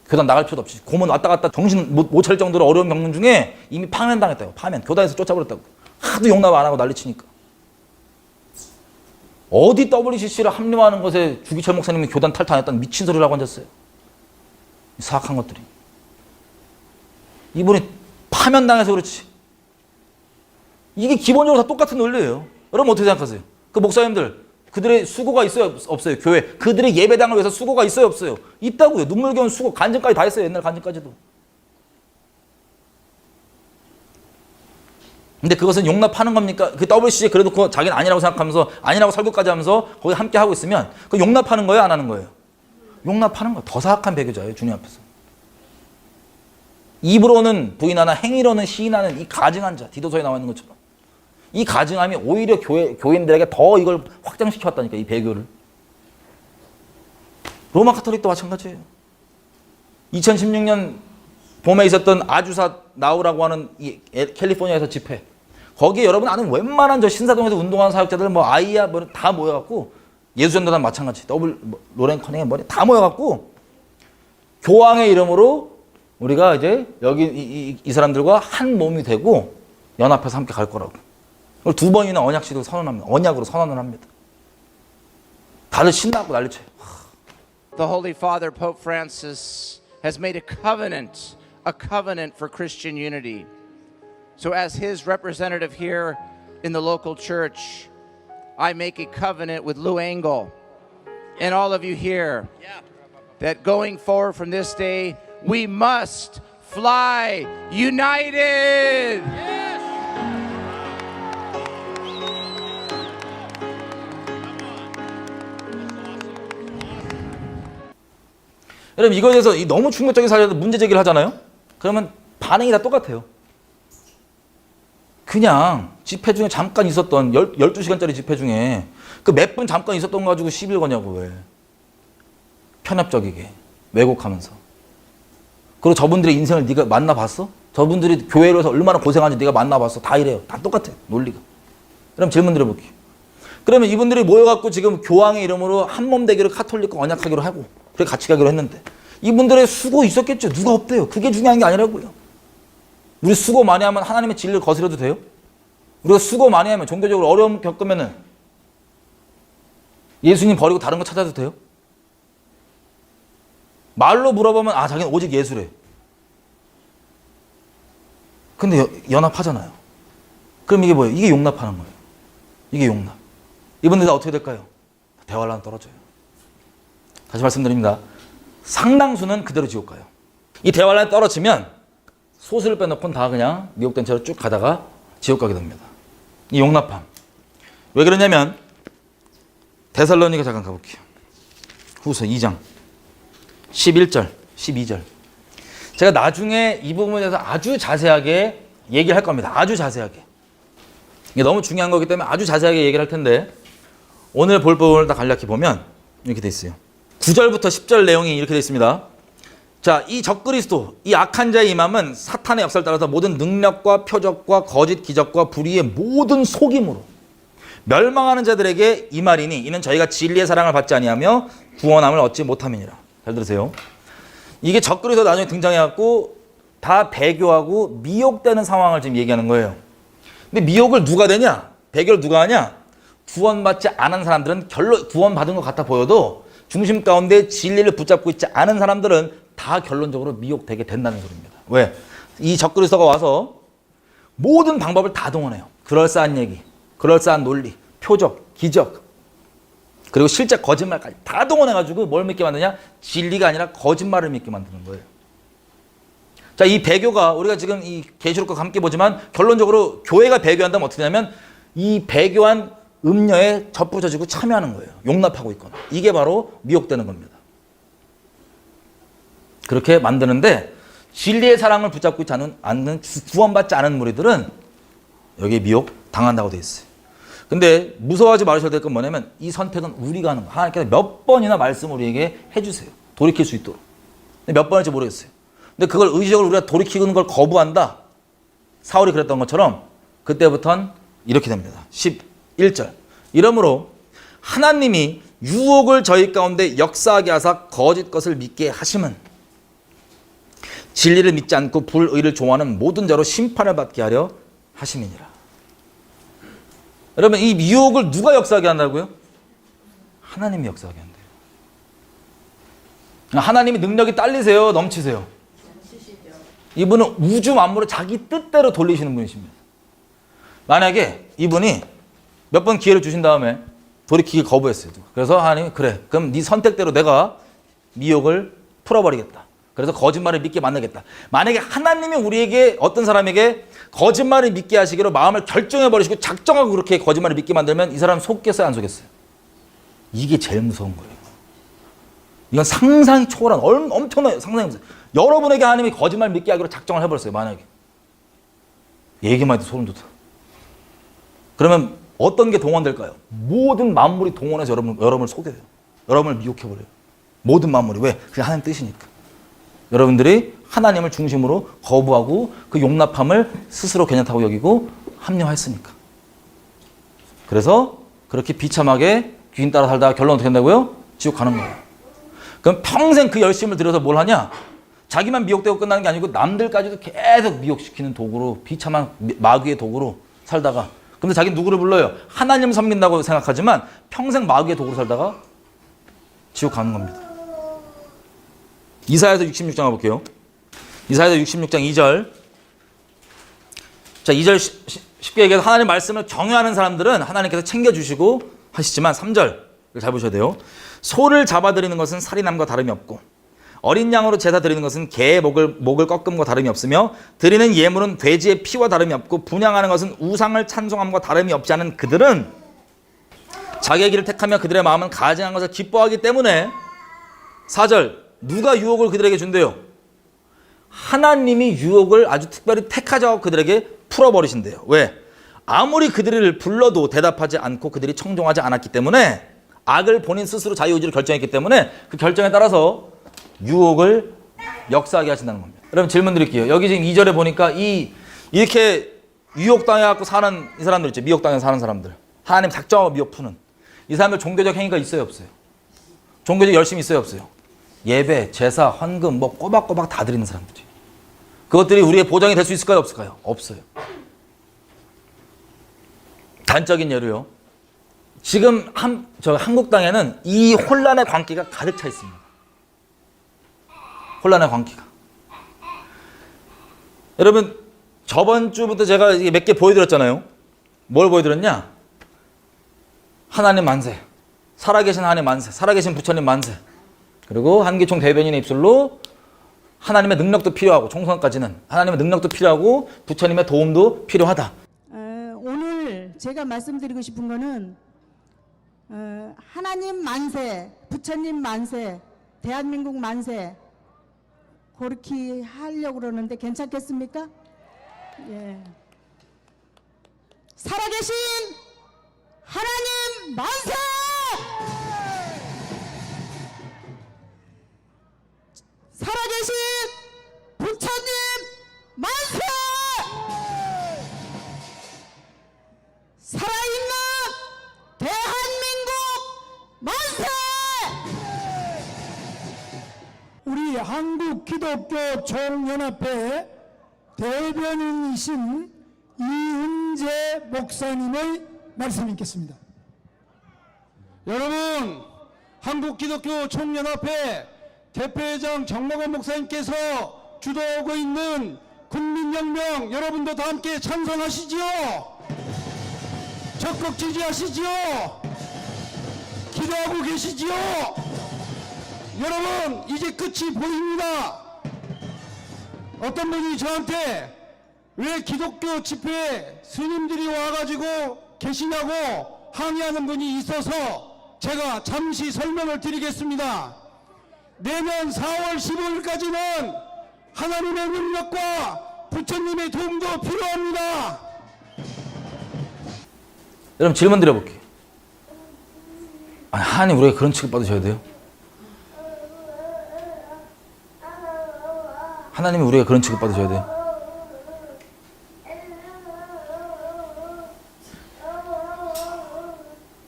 교단 나갈 필요도 없이. 고문 왔다 갔다 정신 못 차릴 정도로 어려운 병문 중에 이미 파면당했다고. 파면. 교단에서 쫓아버렸다고. 하도 용납 안 하고 난리치니까. 어디 WCC를 합류하는 것에 주기철 목사님이 교단 탈퇴했다는 미친 소리를 하고 앉았어요. 사악한 것들이. 이분이 파면당해서 그렇지. 이게 기본적으로 다 똑같은 논리예요. 여러분 어떻게 생각하세요? 그 목사님들 그들의 수고가 있어요 없어요? 교회 그들의 예배당을 위해서 수고가 있어요 없어요? 있다고요. 눈물겨운 수고 간증까지 다 했어요. 옛날 간증까지도. 근데 그것은 용납하는 겁니까? 그 WCC 그래도 그거 자기는 아니라고 생각하면서 아니라고 설교까지 하면서 거기 함께 하고 있으면 그 용납하는 거예요 안 하는 거예요? 용납하는 거예요. 더 사악한 배교자예요 주님 앞에서. 입으로는 부인하나 행위로는 시인하는 이 가증한 자. 디도서에 나와 있는 것처럼. 이 가증함이 오히려 교인들에게 더 이걸 확장시켜왔다니까 이 배교를. 로마 카톨릭도 마찬가지예요. 2016년 봄에 있었던 아주사 나우라고 하는 이 캘리포니아에서 집회. 거기에 여러분 아는 웬만한 저 신사동에서 운동하는 사역자들 아이야 다 모여갖고 예수전도단 마찬가지. 로렌 커닝의 다 모여갖고 교황의 이름으로 우리가 이제 여기 이 사람들과 한 몸이 되고 연합해서 함께 갈 거라고. 그걸 2번이나 언약식으로 선언합니다. 언약으로 선언을 합니다. 다들 신나고 난리쳐요. The Holy Father, Pope Francis, has made a covenant for Christian unity. So as his representative here in the local church, I make a covenant with Lou Engle and all of you here that going forward from this day, we must fly united. 여러분 이거에 대해서 너무 충격적인 사례도 문제 제기를 하잖아요. 그러면 반응이 다 똑같아요. 그냥 집회 중에 잠깐 있었던 12시간짜리 집회 중에 그 몇 분 잠깐 있었던 거 가지고 시비를 거냐고. 왜? 편협적이게 왜곡하면서. 그리고 저분들의 인생을 네가 만나봤어? 저분들이 교회로 해서 얼마나 고생하는지 네가 만나봤어? 다 이래요. 다 똑같아. 논리가. 그럼 질문 드려볼게요. 그러면 이분들이 모여갖고 지금 교황의 이름으로 한몸 되기로 카톨릭과 언약하기로 하고 그래 같이 가기로 했는데 이분들의 수고 있었겠죠. 누가 없대요. 그게 중요한 게 아니라고요. 우리 수고 많이 하면 하나님의 진리를 거스려도 돼요? 우리가 수고 많이 하면 종교적으로 어려움 겪으면은 예수님 버리고 다른 거 찾아도 돼요? 말로 물어보면 아 자기는 오직 예수래. 근데 연합하잖아요. 그럼 이게 뭐예요? 이게 용납하는 거예요. 이게 용납. 이분들 다 어떻게 될까요? 대환란 떨어져요. 다시 말씀드립니다. 상당수는 그대로 지옥 가요. 이 대환란이 떨어지면 소수를 빼놓고는 다 그냥 미혹된 채로 쭉 가다가 지옥 가게 됩니다. 이 용납함. 왜 그러냐면 데살로니가 잠깐 가볼게요. 후서 2장 11절 12절. 제가 나중에 이 부분에 대해서 아주 자세하게 얘기를 할 겁니다. 아주 자세하게. 이게 너무 중요한 거기 때문에 아주 자세하게 얘기를 할 텐데 오늘 볼 부분을 다 간략히 보면 이렇게 돼 있어요. 9절부터 10절 내용이 이렇게 돼 있습니다. 자, 이 적그리스도, 이 악한 자의 임함은 사탄의 역사를 따라서 모든 능력과 표적과 거짓 기적과 불의의 모든 속임으로 멸망하는 자들에게 임하리니 이는 저희가 진리의 사랑을 받지 아니하며 구원함을 얻지 못함이니라. 잘 들으세요. 이게 적그리스도 나중에 등장해갖고 다 배교하고 미혹되는 상황을 지금 얘기하는 거예요. 근데 미혹을 누가 되냐? 배교를 누가 하냐? 구원받지 않은 사람들은 구원받은 것 같아 보여도 중심 가운데 진리를 붙잡고 있지 않은 사람들은 다 결론적으로 미혹되게 된다는 소리입니다. 왜? 이 적그리스도가 와서 모든 방법을 다 동원해요. 그럴싸한 얘기, 그럴싸한 논리, 표적, 기적, 그리고 실제 거짓말까지 다 동원해가지고 뭘 믿게 만드냐? 진리가 아니라 거짓말을 믿게 만드는 거예요. 자, 이 배교가 우리가 지금 이 계시록과 함께 보지만 결론적으로 교회가 배교한다면 어떻게 되냐면 이 배교한 음녀에 젖부져지고 참여하는 거예요. 용납하고 있거나. 이게 바로 미혹되는 겁니다. 그렇게 만드는데 진리의 사랑을 붙잡고 있지 않는 구원받지 않은 무리들은 여기에 미혹 당한다고 돼 있어요. 근데 무서워하지 말으셔야 될 건 뭐냐면 이 선택은 우리가 하는 거예요. 하나님께서 몇 번이나 말씀을 우리에게 해주세요. 돌이킬 수 있도록. 근데 몇 번일지 모르겠어요. 근데 그걸 의지적으로 우리가 돌이키는 걸 거부한다. 사울이 그랬던 것처럼 그때부터는 이렇게 됩니다. 11절. 이러므로 하나님이 유혹을 저희 가운데 역사하게 하사 거짓 것을 믿게 하심은 진리를 믿지 않고 불의를 좋아하는 모든 자로 심판을 받게 하려 하심이니라. 여러분, 이 유혹을 누가 역사하게 한다고요? 하나님이 역사하게 한대요. 하나님이 능력이 딸리세요? 넘치세요? 이분은 우주 만물을 자기 뜻대로 돌리시는 분이십니다. 만약에 이분이 몇 번 기회를 주신 다음에 돌이키기 거부했어요. 그래서 하나님이 그래, 그럼 네 선택대로 내가 미혹을 풀어버리겠다. 그래서 거짓말을 믿게 만들겠다. 만약에 하나님이 우리에게 어떤 사람에게 거짓말을 믿게 하시기로 마음을 결정해버리시고 작정하고 그렇게 거짓말을 믿게 만들면 이 사람 속겠어요? 안 속겠어요? 이게 제일 무서운 거예요. 이건 상상이 초월한 엄청나요. 상상이 무서워요. 여러분에게 하나님이 거짓말 믿게 하기로 작정을 해버렸어요. 만약에. 얘기만 해도 소름 돋아. 그러면 어떤 게 동원될까요? 모든 만물이 동원해서 여러분을 속여요. 여러분을 미혹해버려요. 모든 만물이. 왜? 그게 하나님 뜻이니까. 여러분들이 하나님을 중심으로 거부하고 그 용납함을 스스로 괜찮다고 여기고 합리화했으니까. 그래서 그렇게 비참하게 귀인 따라 살다가 결론 어떻게 된다고요? 지옥 가는 거예요. 그럼 평생 그 열심을 들여서 뭘 하냐? 자기만 미혹되고 끝나는 게 아니고 남들까지도 계속 미혹시키는 도구로, 비참한 마귀의 도구로 살다가, 근데 자기는 누구를 불러요? 하나님을 섬긴다고 생각하지만 평생 마귀의 도구로 살다가 지옥 가는 겁니다. 이사야서 66장 가볼게요. 이사야서 66장 2절. 자, 2절 쉽게 얘기해서 하나님 말씀을 경외하는 사람들은 하나님께서 챙겨주시고 하시지만 3절 잘 보셔야 돼요. 소를 잡아드리는 것은 살인함과 다름이 없고 어린 양으로 제사 드리는 것은 개의 목을 꺾음과 다름이 없으며 드리는 예물은 돼지의 피와 다름이 없고 분향하는 것은 우상을 찬송함과 다름이 없지 않은 그들은 자기의 길을 택하며 그들의 마음은 가증한 것을 기뻐하기 때문에 4절 누가 유혹을 그들에게 준대요? 하나님이 유혹을 아주 특별히 택하자고 그들에게 풀어버리신대요. 왜? 아무리 그들을 불러도 대답하지 않고 그들이 청종하지 않았기 때문에 악을 본인 스스로 자유의지로 결정했기 때문에 그 결정에 따라서 유혹을 역사하게 하신다는 겁니다. 여러분 질문 드릴게요. 여기 지금 2절에 보니까 이렇게 유혹당해갖고 사는 이 사람들 있죠. 미혹당해서 사는 사람들. 하나님 작정하고 미혹 푸는. 이 사람들 종교적 행위가 있어요, 없어요? 종교적 열심이 있어요, 없어요? 예배, 제사, 헌금 뭐 꼬박꼬박 다 드리는 사람들이. 그것들이 우리의 보장이 될 수 있을까요, 없을까요? 없어요. 단적인 예로요. 지금 한국 땅에는 이 혼란의 광기가 가득 차 있습니다. 혼란의 광기가. 여러분 저번 주부터 제가 몇 개 보여드렸잖아요. 뭘 보여드렸냐? 하나님 만세, 살아계신 하나님 만세, 살아계신 부처님 만세, 그리고 한기총 대변인의 입술로 하나님의 능력도 필요하고 총선까지는 하나님의 능력도 필요하고 부처님의 도움도 필요하다. 오늘 제가 말씀드리고 싶은 거는 하나님 만세, 부처님 만세, 대한민국 만세 그렇게 하려고 그러는데 괜찮겠습니까? 예. 살아계신 하나님 만세! 살아계신 부처님 만세! 살아있는 대한민국 만세! 우리 한국기독교 총연합회 대변인이신 이은재 목사님의 말씀 읽겠습니다. 여러분, 한국기독교 총연합회 대표회장 정mog원 목사님께서 주도하고 있는 국민혁명 여러분도 다 함께 찬성하시지요? 적극 지지하시지요? 기도하고 계시지요? 여러분, 이제 끝이 보입니다. 어떤 분이 저한테 왜 기독교 집회에 스님들이 와가지고 계시냐고 항의하는 분이 있어서 제가 잠시 설명을 드리겠습니다. 내년 4월 15일까지는 하나님의 능력과 부처님의 도움도 필요합니다. 여러분 질문 드려볼게요. 아니, 하나님 우리가 그런 취급받으셔야 돼요? 하나님이 우리가 그런 취급받으셔야 돼요?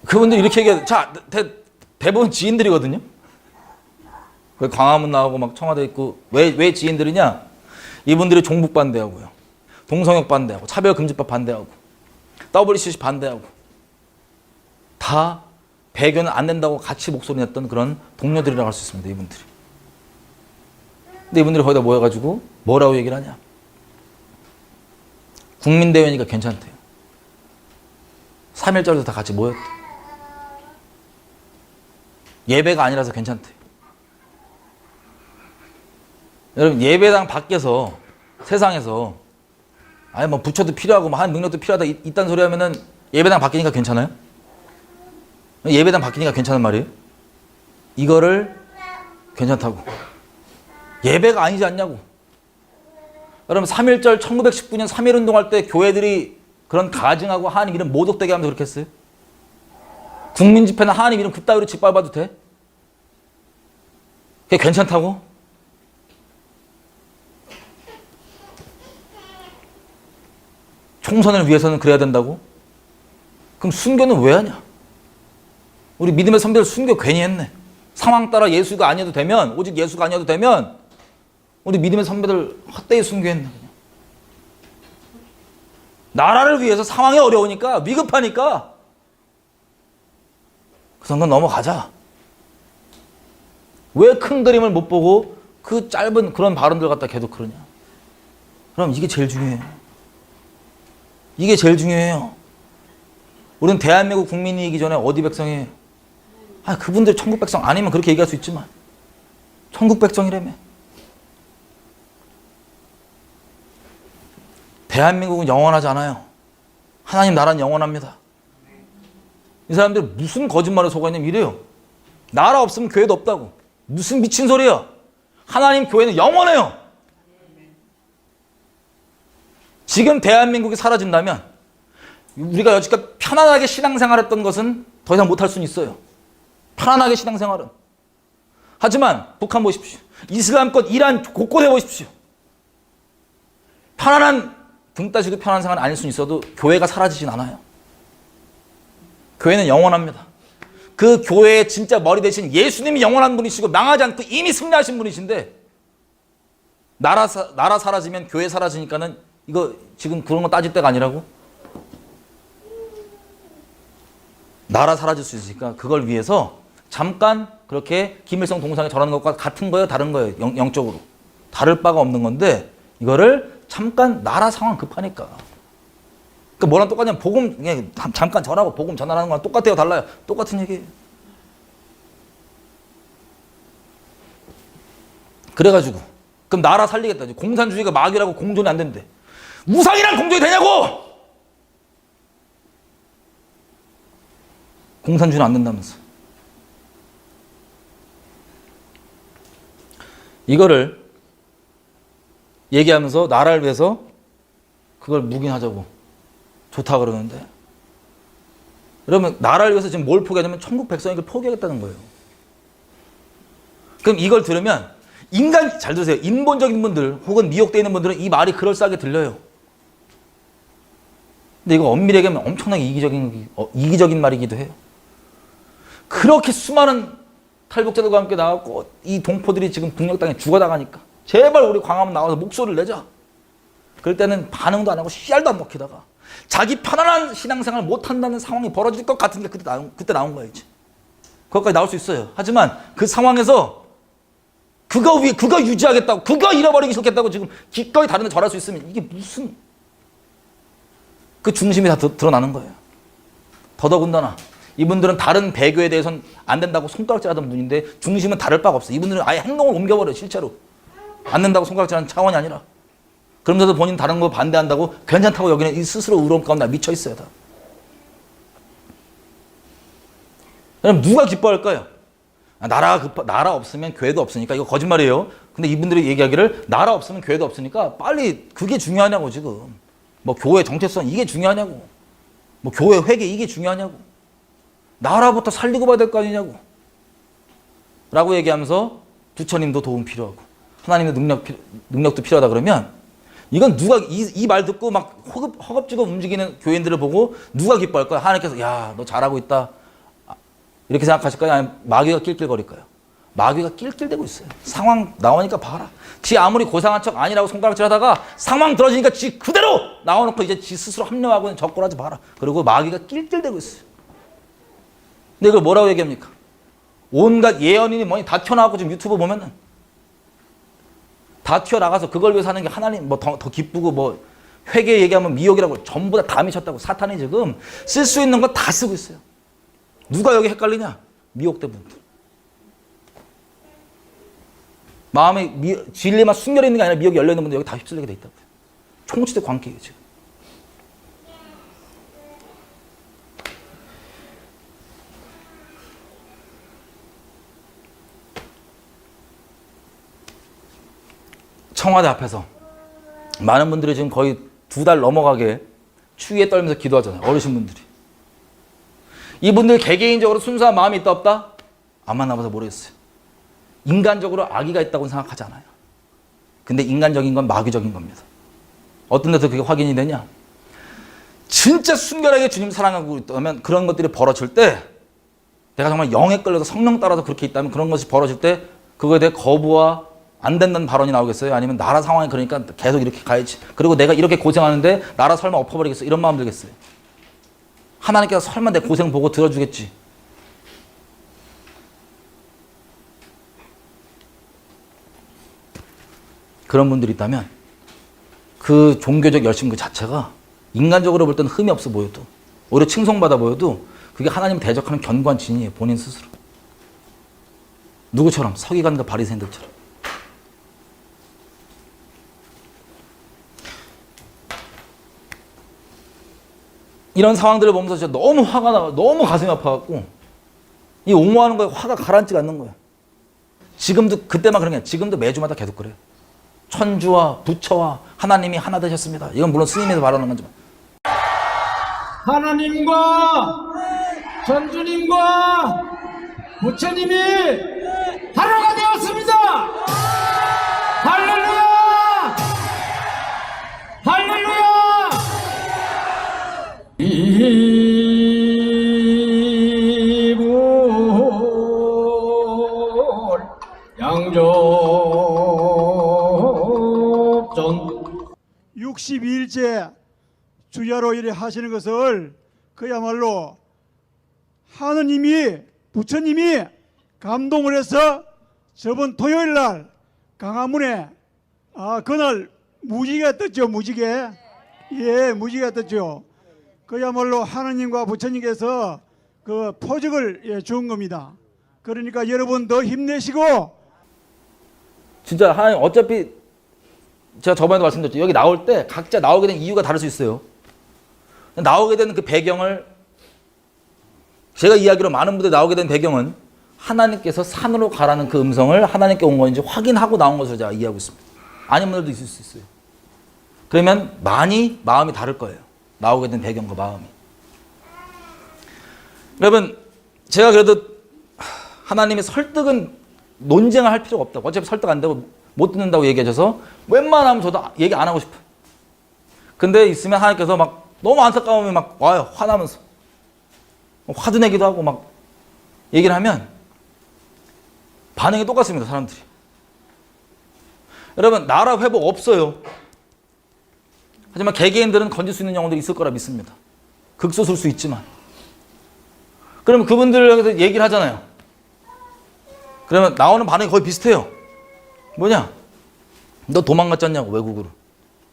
그분들 이렇게 얘기해요. 자, 대부분 지인들이거든요. 그 광화문 나오고 막 청와대 있고 왜 지인들이냐? 이분들이 종북 반대하고요, 동성역 반대하고, 차별금지법 반대하고, WCC 반대하고, 다 배교는 안 된다고 같이 목소리 냈던 그런 동료들이라고 할 수 있습니다. 이분들이. 근데 이분들이 거기다 모여가지고 뭐라고 얘기를 하냐? 국민대회니까 괜찮대요. 3.1절도 다 같이 모였대. 예배가 아니라서 괜찮대요. 여러분 예배당 밖에서 세상에서 아니 뭐 부처도 필요하고 뭐 하는 능력도 필요하다 이딴 소리 하면은 예배당 바뀌니까 괜찮아요? 예배당 바뀌니까 괜찮은 말이에요? 이거를 괜찮다고. 예배가 아니지 않냐고. 여러분 3.1절 1919년 3.1운동 할 때 교회들이 그런 가증하고 하나님 이름 모독되게 하면서 그렇게 했어요? 국민집회는 하나님 이름 그따위로 짓밟아도 돼? 그게 괜찮다고? 총선을 위해서는 그래야 된다고? 그럼 순교는 왜 하냐? 우리 믿음의 선배들 순교 괜히 했네. 상황 따라 예수가 아니어도 되면, 오직 예수가 아니어도 되면 우리 믿음의 선배들 헛되이 순교했네. 그냥. 나라를 위해서 상황이 어려우니까, 위급하니까 그 정도 넘어가자. 왜 큰 그림을 못 보고 그 짧은 그런 발언들 갖다 계속 그러냐? 그럼 이게 제일 중요해요. 이게 제일 중요해요. 우리는 대한민국 국민이기 전에 어디 백성이에요? 아, 그분들 천국 백성 아니면 그렇게 얘기할 수 있지만 천국 백성이라며. 대한민국은 영원하지 않아요. 하나님 나라는 영원합니다. 이 사람들 무슨 거짓말에 속아있냐면 이래요. 나라 없으면 교회도 없다고. 무슨 미친 소리야. 하나님 교회는 영원해요. 지금 대한민국이 사라진다면 우리가 여지껏 편안하게 신앙생활했던 것은 더 이상 못할 수는 있어요. 편안하게 신앙생활은. 하지만 북한 보십시오. 이슬람권 이란 곳곳에 보십시오. 편안한 등 따시고 편안한 생활은 아닐 수는 있어도 교회가 사라지진 않아요. 교회는 영원합니다. 그 교회의 진짜 머리 대신 예수님이 영원한 분이시고 망하지 않고 이미 승리하신 분이신데 나라 사라지면 교회 사라지니까는 이거 지금 그런 거 따질 때가 아니라고? 나라 사라질 수 있으니까 그걸 위해서 잠깐 그렇게 김일성 동상에 절하는 것과 같은 거예요? 다른 거예요? 영적으로. 다를 바가 없는 건데 이거를 잠깐 나라 상황 급하니까. 그러니까 뭐랑 똑같냐면 복음 그냥 잠깐 절하고 복음 전하는 거랑 똑같아요? 달라요? 똑같은 얘기예요. 그래가지고 그럼 나라 살리겠다. 공산주의가 마귀라고 공존이 안 된대. 우상이랑 공존이 되냐고! 공산주의는 안 된다면서. 이거를 얘기하면서 나라를 위해서 그걸 묵인하자고 좋다 그러는데 그러면 나라를 위해서 지금 뭘 포기하냐면 천국 백성에게 포기하겠다는 거예요. 그럼 이걸 들으면 인간 잘 들으세요. 인본적인 분들 혹은 미혹되어 있는 분들은 이 말이 그럴싸하게 들려요. 근데 이거 엄밀하게 하면 엄청나게 이기적인 말이기도 해요. 그렇게 수많은 탈북자들과 함께 나왔고 이 동포들이 지금 북녘 땅에 죽어나가니까 제발 우리 광화문 나와서 목소리를 내자. 그럴 때는 반응도 안 하고 씨알도 안 먹히다가 자기 편안한 신앙생활 못한다는 상황이 벌어질 것 같은데 그때 나온 거예요. 이제. 그것까지 나올 수 있어요. 하지만 그 상황에서 그거 유지하겠다고 그거 잃어버리기 싫겠다고 지금 기꺼이 다른 데 절할 수 있으면 이게 무슨 그 중심이 다 드러나는 거예요. 더더군다나 이분들은 다른 배교에 대해서는 안 된다고 손가락질하던 분인데 중심은 다를 바가 없어요. 이분들은 아예 행동을 옮겨버려요. 실제로. 안 된다고 손가락질하는 차원이 아니라. 그러면서도 본인 다른 거 반대한다고 괜찮다고 여기는 이 스스로 의로움 가운데 미쳐 있어요. 다. 그럼 누가 기뻐할까요? 나라 없으면 교회도 없으니까 이거 거짓말이에요. 근데 이분들이 얘기하기를 나라 없으면 교회도 없으니까 빨리 그게 중요하냐고 지금. 뭐 교회 정체성 이게 중요하냐고. 뭐 교회 회계 이게 중요하냐고. 나라부터 살리고 봐야 될 거 아니냐고. 라고 얘기하면서 부처님도 도움 필요하고 하나님의 능력도 필요하다 그러면 이건 누가 이 말 듣고 막 허겁지겁 움직이는 교인들을 보고 누가 기뻐할까요? 하나님께서 야, 너 잘하고 있다. 이렇게 생각하실까요? 아니면 마귀가 낄낄거릴까요? 마귀가 낄낄대고 있어요. 상황 나오니까 봐라. 지 아무리 고상한 척 아니라고 손가락질 하다가 상황 들어지니까 지 그대로 나와놓고 이제 지 스스로 합리화하고 적골하지 마라. 그리고 마귀가 낄낄대고 있어요. 근데 이걸 뭐라고 얘기합니까? 온갖 예언인이 뭐니 다 튀어나와고 지금 유튜브 보면은 다 튀어나가서 그걸 위해서 하는 게 하나님 뭐 더 기쁘고 뭐 회개 얘기하면 미혹이라고 전부 다 미쳤다고 사탄이 지금 쓸 수 있는 거 다 쓰고 있어요. 누가 여기 헷갈리냐? 미혹된 분들. 마음에 진리만 숨겨져 있는 게 아니라 미혹이 열려있는 분들 여기 다 휩쓸리게 돼 있다고요. 총치적 관계예요 지금. 청와대 앞에서 많은 분들이 지금 거의 2달 넘어가게 추위에 떨면서 기도하잖아요. 어르신분들이. 이분들 개개인적으로 순수한 마음이 있다 없다? 안 만나봐서 모르겠어요. 인간적으로 악의가 있다고 생각하지 않아요. 근데 인간적인 건 마귀적인 겁니다. 어떤 데서 그게 확인이 되냐? 진짜 순결하게 주님 사랑하고 있다면 그런 것들이 벌어질 때 내가 정말 영에 끌려서 성령 따라서 그렇게 있다면 그런 것이 벌어질 때 그거에 대해 거부와 안 된다는 발언이 나오겠어요? 아니면 나라 상황이 그러니까 계속 이렇게 가야지. 그리고 내가 이렇게 고생하는데 나라 설마 엎어버리겠어? 이런 마음 들겠어요? 하나님께서 설마 내 고생 보고 들어주겠지? 그런 분들이 있다면 그 종교적 열심 그 자체가 인간적으로 볼 때는 흠이 없어 보여도 오히려 칭송받아 보여도 그게 하나님 대적하는 견고한 진이에요. 본인 스스로. 누구처럼? 서기관과 바리새인들처럼. 이런 상황들을 보면서 진짜 너무 화가 나고 너무 가슴이 아파갖고 이 옹호하는 거에 화가 가라앉지가 않는 거예요. 지금도 그때만 그런 게 아니라 지금도 매주마다 계속 그래요. 천주와 부처와 하나님이 하나 되셨습니다. 이건 물론 스님에서 말하는 거지만 하나님과 전주님과 부처님이 하나가 되었습니다. 할렐루야! 할렐루야! 이불 양족전 62일째 주야로 이래 하시는 것을 그야말로 하느님이 부처님이 감동을 해서 저번 토요일 날 강화문에 그날 무지개가 떴죠. 무지개. 예, 무지개가 떴죠. 그야말로 하느님과 부처님께서 그 포적을 주은 겁니다. 그러니까 여러분 더 힘내시고 진짜 하나님 어차피 제가 저번에도 말씀드렸죠. 여기 나올 때 각자 나오게 된 이유가 다를 수 있어요. 나오게 되는 그 배경을 제가 이야기로 많은 분들이 나오게 된 배경은 하나님께서 산으로 가라는 그 음성을 하나님께 온 건지 확인하고 나온 것으로 제가 이해하고 있습니다. 아닌 분들도 있을 수 있어요. 그러면 많이 마음이 다를 거예요. 나오게 된 배경과 마음이. 여러분 제가 그래도 하나님의 설득은 논쟁을 할 필요가 없다고. 어차피 설득 안 되고 못 듣는다고 얘기하셔서 웬만하면 저도 얘기 안 하고 싶어요. 근데 있으면 하나님께서 막 너무 안타까우면 막 와요. 화나면서. 화도 내기도 하고 막 얘기를 하면 반응이 똑같습니다. 사람들이. 여러분 나라 회복 없어요. 하지만 개개인들은 건질 수 있는 영혼들이 있을 거라 믿습니다. 극소수일 수 있지만. 그러면 그분들에게서 얘기를 하잖아요. 그러면 나오는 반응이 거의 비슷해요. 뭐냐? 너 도망갔잖냐고 외국으로.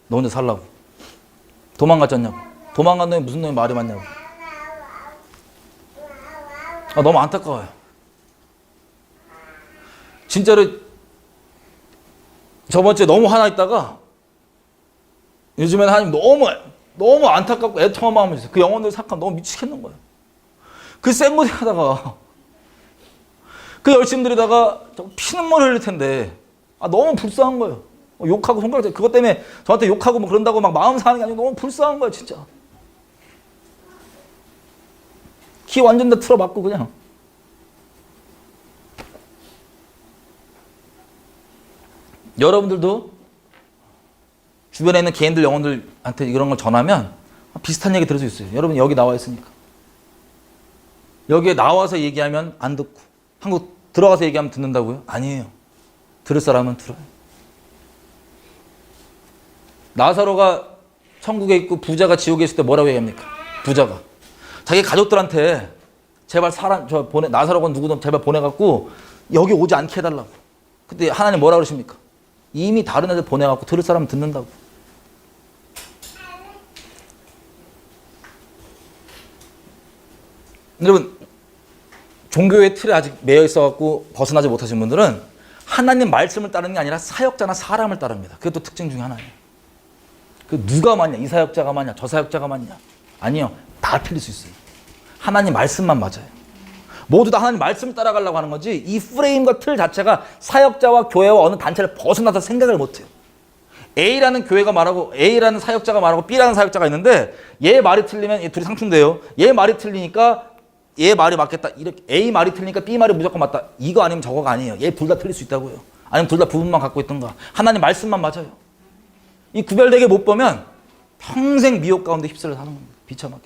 너 혼자 살라고. 도망갔잖냐고. 도망간 놈이 무슨 놈이 말이 많냐고. 너무 안타까워요. 진짜로 저번 주에 너무 화나 있다가 요즘에는 하나님 너무 안타깝고 애통한 마음이 있어요. 그 영혼들 생각하면 너무 미치겠는 거예요. 그 생고생 하다가 그 열심히 들이다가 피눈물 흘릴 텐데 너무 불쌍한 거예요. 욕하고 손가락 그것 때문에 저한테 욕하고 뭐 그런다고 막 마음 상하는 게 아니고 너무 불쌍한 거예요. 진짜. 키 완전 다 틀어맞고 그냥. 여러분들도 주변에 있는 개인들 영혼들한테 이런 걸 전하면 비슷한 얘기 들을 수 있어요. 여러분 여기 나와 있으니까. 여기에 나와서 얘기하면 안 듣고 한국 들어가서 얘기하면 듣는다고요? 아니에요. 들을 사람은 들어요. 나사로가 천국에 있고 부자가 지옥에 있을 때 뭐라고 얘기합니까? 부자가 자기 가족들한테 제발 나사로가 누구든 제발 보내갖고 여기 오지 않게 해달라고. 그때 하나님 뭐라 그러십니까? 이미 다른 애들 보내갖고 들을 사람은 듣는다고. 여러분 종교의 틀에 아직 매여 있어갖고 벗어나지 못하신 분들은 하나님 말씀을 따르는 게 아니라 사역자나 사람을 따릅니다. 그게 또 특징 중에 하나예요. 그 누가 맞냐? 이 사역자가 맞냐? 저 사역자가 맞냐? 아니요. 다 틀릴 수 있어요. 하나님 말씀만 맞아요. 모두 다 하나님 말씀을 따라가려고 하는 거지 이 프레임과 틀 자체가 사역자와 교회와 어느 단체를 벗어나서 생각을 못해요. A라는 교회가 말하고 A라는 사역자가 말하고 B라는 사역자가 있는데 얘 말이 틀리면 얘 둘이 상충돼요. 얘 말이 틀리니까 얘 말이 맞겠다. 이렇게 A 말이 틀리니까 B 말이 무조건 맞다. 이거 아니면 저거가 아니에요. 얘 둘 다 틀릴 수 있다고요. 아니면 둘 다 부분만 갖고 있던가. 하나님 말씀만 맞아요. 이 구별되게 못 보면 평생 미혹 가운데 휩쓸려 사는 겁니다. 비참하게.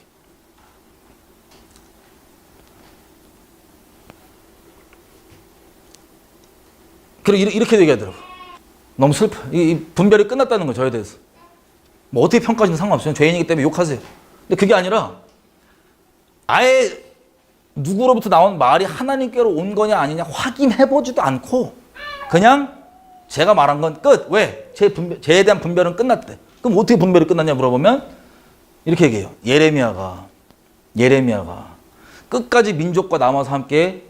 그리고 이렇게 얘기하더라고요. 너무 슬퍼요. 이 분별이 끝났다는 거예요. 저에 대해서. 뭐 어떻게 평가하시는 상관없어요. 죄인이기 때문에 욕하세요. 근데 그게 아니라 아예 누구로부터 나온 말이 하나님께로 온 거냐 아니냐 확인해보지도 않고 그냥 제가 말한 건 끝. 왜? 제에 대한 분별은 끝났대. 그럼 어떻게 분별이 끝났냐 물어보면 이렇게 얘기해요. 예레미야가 끝까지 민족과 남아서 함께